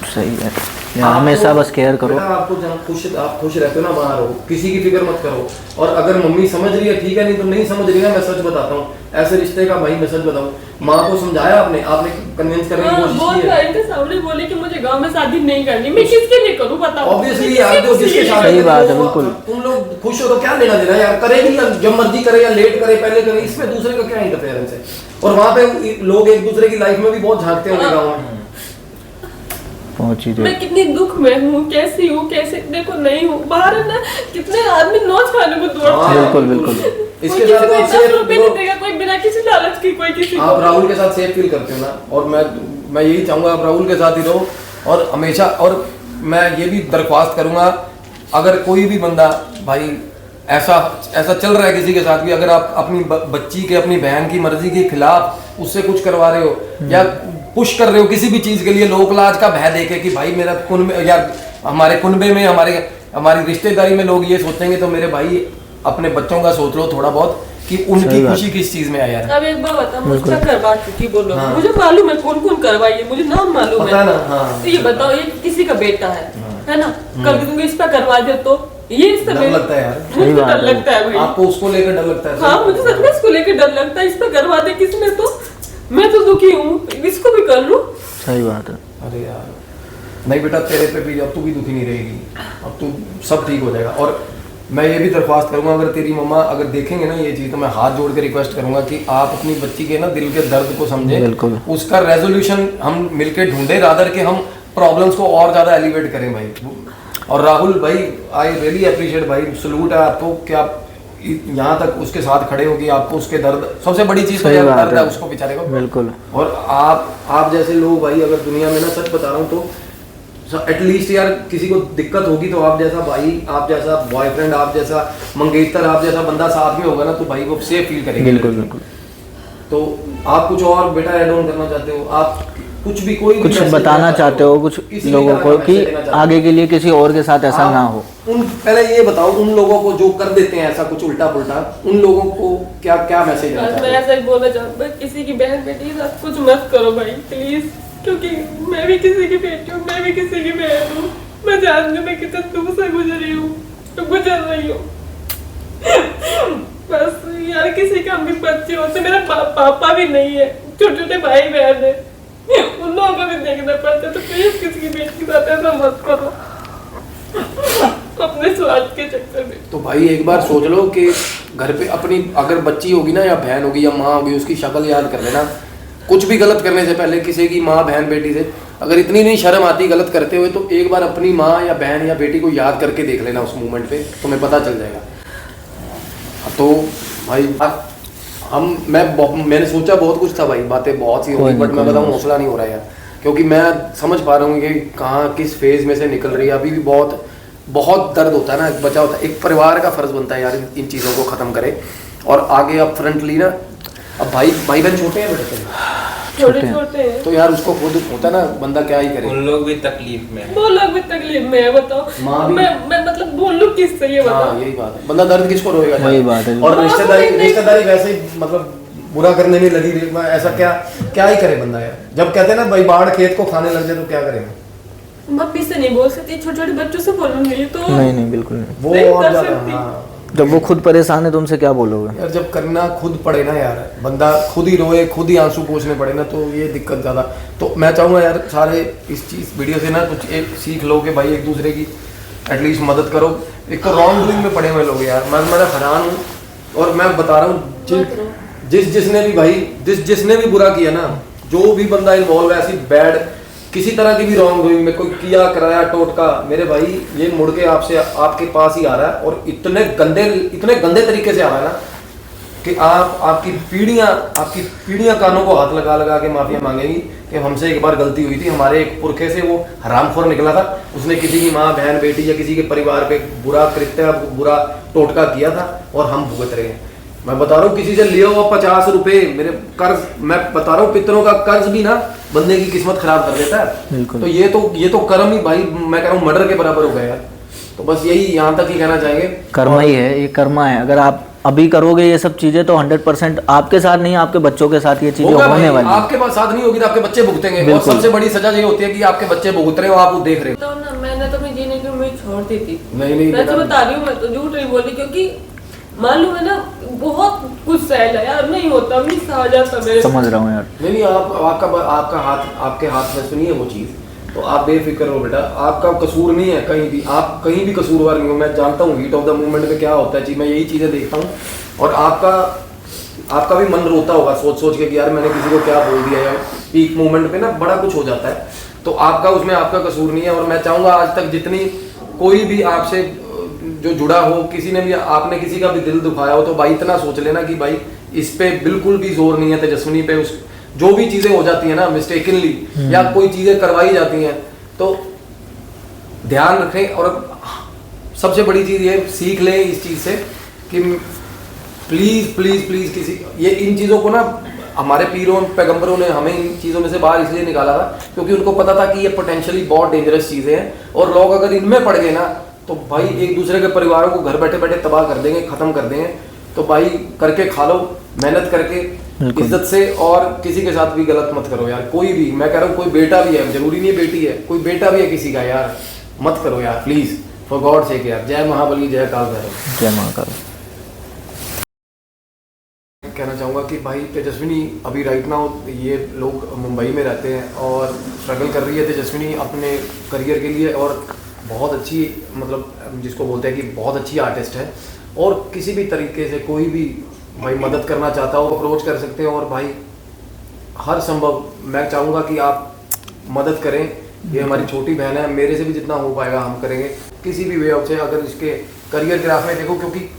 सही है यार, हमेशा बस केयर करो। बेटा आपको जहाँ आप खुश रहते हो ना वहाँ रहो, किसी की फिक्र मत करो। और अगर मम्मी समझ रही है ठीक है, नहीं तो नहीं समझ रही है, मैं सच बताता हूँ ऐसे रिश्ते का भाई, मैं सच बताऊँ, माँ को समझाया आपने कन्विंस करने की कोशिश की है। इनके सामने बोले कि मुझे गांव में शादी नहीं करनी, मैं किसके लिए करूँ बताओ? ऑब्वियसली यार, जो जिसके शादी सही बात है, बिल्कुल। तुम लोग खुश हो तो क्या लेना देना यार, करेगी जब मर्जी करे या लेट करे, पहले करे, इसमें दूसरे का क्या इंटरफेरेंस है। और वहाँ पे लोग एक दूसरे की लाइफ में भी बहुत झांकते होंगे गाँव में। पहुंची मैं कितनी दुख में हूँ, कैसी हूँ, कैसे देखो नहीं हूँ, बाहर है ना कितने आदमी नौच खाने को दौड़ते हैं। बिल्कुल। इसके साथ तो ₹10 नहीं देगा कोई, बिना किसी लालच की कोई किसी आप राहुल के साथ सेफ फील करते हो ना, और मैं यही चाहूंगा आप राहुल के साथ ही रहो और हमेशा। और मैं ये भी दरख्वास्त करूंगा, अगर कोई भी बंदा भाई ऐसा चल रहा है किसी के साथ भी, अगर आप अपनी बच्ची के, अपनी बहन की मर्जी के खिलाफ उससे कुछ करवा रहे हो या पुश कर रहे हो किसी भी चीज के लिए, लोक लाज का भय देके कि भाई मेरा कुनबे या हमारे कुनबे में, हमारी रिश्तेदारी में लोग ये सोचेंगे, तो मेरे भाई अपने बच्चों का सोच लो थोड़ा बहुत कि उनकी खुशी किस चीज में है यार। अब एक बार बता, मुझसे करवा चुकी बोलो, मुझे मालूम है कौन कौन करवाई है, मुझे नाम मालूम है ना। हाँ। तो ये बताओ, ये किसी का बेटा है ना, कल तुमको इस पर करवा दे तो ये इससे डर लगता है यार, मुझे तो डर लगता है भाई। आपको उसको लेकर डर लगता है? हाँ मुझे सच में इसको लेकर डर लगता है, इस पर करवा दे किसने तो मैं तो दुखी हूँ, इसको भी कर लूँ। सही बात है। अरे यार नहीं बेटा, तेरे पे भी अब तू भी दुखी नहीं रहेगी, अब तू सब ठीक हो जाएगा। और मैं ये भी दरख्वास्त करूंगा, अगर तेरी मम्मा अगर देखेंगे ना ये चीज़, तो मैं हाथ जोड़ के रिक्वेस्ट करूंगा कि आप अपनी बच्ची के ना दिल के दर्द को समझें, बिल्कुल। उसका रेजोल्यूशन हम मिलके ढूंढे, रादर के हम प्रॉब्लम्स को और ज़्यादा एलिवेट करें भाई। और राहुल भाई, आई रियली अप्रिशिएट भाई, सलूट है आपको कि आप यहाँ तक उसके साथ खड़े हो कि आपको उसके दर्द, सबसे बड़ी चीज़ तो यार दर्द है उसको बेचारे को। बिल्कुल। और आप जैसे लोग भाई अगर दुनिया में ना, सच बता रहा हूँ तो एटलीस्ट यार किसी को दिक्कत होगी तो आप जैसा भाई, आप जैसा बॉयफ्रेंड, आप जैसा मंगेतर, आप जैसा बंदा साथ में होगा ना, तो भाई वो सेफ फील करेंगे। बिल्कुल। तो आप कुछ और बेटा ऐड ऑन करना चाहते हो? आप कुछ भी कोई कुछ बताना चाहते हो कुछ लोगों को कि आगे के लिए किसी और के साथ ऐसा ना हो? पहले ये बताओ, उन लोगों को जो कर देते हैं ऐसा कुछ उल्टा पुल्टा, उन लोगों को क्या मैसेज देना चाहते मैं ऐसा ही बोलना चाहूँ, किसी की बहन बेटी के साथ कुछ मत करो भाई प्लीज, क्योंकि मैं भी किसी की बेटी हूँ, मैं भी किसी की बहन हूँ, मैं जानती हूँ मैं कितने दुख से गुजरी हूँ, तो गुजर रही हूँ। बस यार किसी का भी बच्चे होते, मेरा पापा भी नहीं है, छोटे छोटे भाई बहन है, उन लोगों को भी देखना पड़ता है, तो प्लीज किसी की बेटी के साथ ऐसा मत करो अपने स्वार्थ के चक्कर में। तो भाई एक बार सोच लो कि घर पे अपनी अगर बच्ची होगी ना, या बहन होगी या माँ होगी, उसकी शक्ल याद कर लेना। कुछ भी गलत करने से पहले किसी की माँ बहन बेटी से अगर इतनी नहीं शर्म आती गलत करते हुए, तो एक बार अपनी माँ या बहन या बेटी को याद करके देख लेना उस मोमेंट पे, तुम्हें पता चल जाएगा। तो भाई मैंने सोचा बहुत कुछ था भाई, बातें बहुत सी होगी, बट मैं बताऊँ हौसला नहीं हो रहा यार, क्योंकि मैं समझ पा रहा हूँ कि कहाँ किस फेज में से निकल रही है। अभी भी बहुत दर्द होता है ना, बचा होता है। एक परिवार का फर्ज बनता है यार इन चीज़ों को ख़त्म करे और आगे अब फ्रंटली ना, अब भाई बहन छोटे हैं बेटे, छोटे हैं तो यार उसको खुद होता है ना, बंदा क्या ही करे। उन लोग भी तकलीफ में, वो लोग भी तकलीफ में है, बताओ मैं मतलब बोलूं किससे, ये बताओ। हाँ, यही बात है, बंदा दर्द किसको रोएगा? वही बात है। और रिश्तेदारी वैसे ही मतलब बुरा करने में लगी, ऐसा क्या ही करे बंदा यार। जब कहते हैं ना भाई बाढ़ खेत को खाने लग जाए तो क्या करेगा? मम्मी से नहीं बोल सकती, छोटे छोटे बच्चों से बोलूंगी तो नहीं बिल्कुल नहीं। वो नहीं और कर ज्यादा, सकती। हाँ। जब वो खुद परेशान है तो उनसे क्या बोलोगे यार? जब करना खुद पड़े ना यार, बंदा खुद ही रोए, खुद ही आंसू पोंछने पड़े ना, तो ये दिक्कत ज़्यादा। तो मैं चाहूँगा यार सारे इस वीडियो से ना कुछ एक सीख लो कि भाई एक दूसरे की एटलीस्ट मदद करो। एक तो रॉन्ग डूइंग में पड़े हुए लोग यार, मैं हैरान हूँ। और मैं बता रहा हूँ जिसने भी बुरा किया ना, जो भी बंदा इन्वॉल्व है ऐसी बैड किसी तरह की भी रॉन्ग डूइंग में, कोई किया कराया टोटका, मेरे भाई ये मुड़ के आपके पास ही आ रहा है, और इतने गंदे तरीके से आ रहा है ना कि आपकी पीढ़ियां कानों को हाथ लगा के माफिया मांगेंगी कि हमसे एक बार गलती हुई थी, हमारे एक पुरखे से वो हरामखोर निकला था, उसने किसी की माँ बहन बेटी या किसी के परिवार पे बुरा कृत्य बुरा टोटका किया था और हम भुगत रहे हैं। मैं बता रहा हूँ किसी से लिया हुआ 50 रुपए मेरे कर्ज, मैं बता रहा हूँ पितरों का कर्ज भी ना बंदे की किस्मत खराब कर देता है। बिल्कुल। तो ये तो कर्म ही भाई, मैं कह रहा हूँ मर्डर के बराबर हो गया यार। तो बस यही यहाँ तक ही कहना चाहेंगे। कर्मा ही है, ये कर्मा है। अगर आप अभी करोगे ये सब चीजें तो 100% आपके साथ नहीं, आपके बच्चों के साथ ये चीजें होगा होने भाई, वाली है। आपके पास साथ नहीं होगी तो आपके बच्चे भुगतेंगे। और बिल्कुल। सबसे बड़ी सजा ये होती है कि आपके बच्चे भुगत रहे हो, आप वो देख रहे हो। तो ना मैंने तो अपनी जीने की उम्मीद छोड़ दी थी। नहीं मैं तो बता रही हूँ, मैं तो झूठ नहीं बोली, क्योंकि मालूम है ना बहुत कुछ सहला यार, नहीं होता, नहीं सहा जाता मेरे। समझ रहा हूँ यार। नहीं आपका हाथ, आपके हाथ में सुनिए वो चीज़, तो आप बेफिक्र हो बेटा, आपका कसूर नहीं है कहीं भी, आप कहीं भी कसूरवार नहीं हो। मैं जानता हूँ हीट ऑफ द मूवमेंट में क्या होता है जी, मैं यही चीज़ें देखता हूँ। और आपका भी मन रोता होगा सोच सोच के कि यार मैंने किसी को क्या बोल दिया यार। पीक मोमेंट पे ना बड़ा कुछ हो जाता है, तो आपका उसमें आपका कसूर नहीं है। और मैं चाहूँगा आज तक जितनी कोई भी आपसे जो जुड़ा हो, किसी ने भी, आपने किसी का भी दिल दुखाया हो, तो भाई इतना सोच लेना कि भाई इस पे बिल्कुल भी जोर नहीं है तेजस्विनी पे। उस जो भी चीज़ें हो जाती हैं ना मिस्टेकनली, या कोई चीज़ें करवाई जाती हैं, तो ध्यान रखें। और सबसे बड़ी चीज़ ये सीख लें इस चीज़ से कि प्लीज़ प्लीज़ प्लीज़ किसी ये इन चीज़ों को ना, हमारे पीरों पैगंबरों ने हमें इन चीज़ों में से बाहर इसलिए निकाला था क्योंकि उनको पता था कि ये पोटेंशियली बहुत डेंजरस चीज़ें हैं। और लोग अगर इनमें पड़ गए ना तो भाई एक दूसरे के परिवारों को घर बैठे बैठे तबाह कर देंगे, ख़त्म कर देंगे। तो भाई करके खा लो, मेहनत करके इज्जत से, और किसी के साथ भी गलत मत करो यार। कोई भी, मैं कह रहा हूँ कोई बेटा भी है, जरूरी नहीं है बेटी है, कोई बेटा भी है किसी का, यार मत करो यार प्लीज़, फॉर गॉड सेक यार। जय महाबली, जय काल भैरव। जय महाकाल। कहना चाहूँगा कि भाई तेजस्विनी अभी राइट नाउ, ये लोग मुंबई में रहते हैं और स्ट्रगल कर रही है तेजस्विनी अपने करियर के लिए, और बहुत अच्छी, मतलब जिसको बोलते हैं कि बहुत अच्छी आर्टिस्ट है। और किसी भी तरीके से कोई भी भाई मदद करना चाहता हो अप्रोच कर सकते हैं। और भाई हर संभव मैं चाहूँगा कि आप मदद करें। ये हमारी छोटी बहन है, मेरे से भी जितना हो पाएगा हम करेंगे किसी भी वे ऑफ से। अगर इसके करियर ग्राफ में देखो, क्योंकि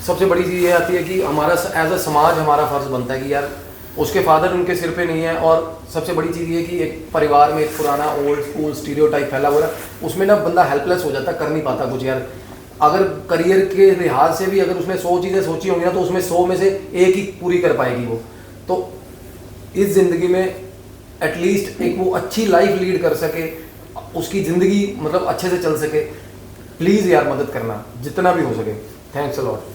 सबसे बड़ी चीज़ ये आती है कि हमारा एज अ समाज हमारा फ़र्ज़ बनता है कि यार उसके फादर उनके सिर पे नहीं है। और सबसे बड़ी चीज़ ये कि एक परिवार में एक पुराना ओल्ड स्कूल स्टीरियोटाइप फैला हुआ है, उसमें ना बंदा हेल्पलेस हो जाता है, कर नहीं पाता कुछ यार। अगर करियर के लिहाज से भी अगर उसने 100 चीज़ें सोची होंगी ना, तो उसमें 100 में से एक ही पूरी कर पाएगी वो। तो इस ज़िंदगी में एटलीस्ट एक वो अच्छी लाइफ लीड कर सके, उसकी ज़िंदगी मतलब अच्छे से चल सके। प्लीज़ यार मदद करना जितना भी हो सके। Thanks a lot.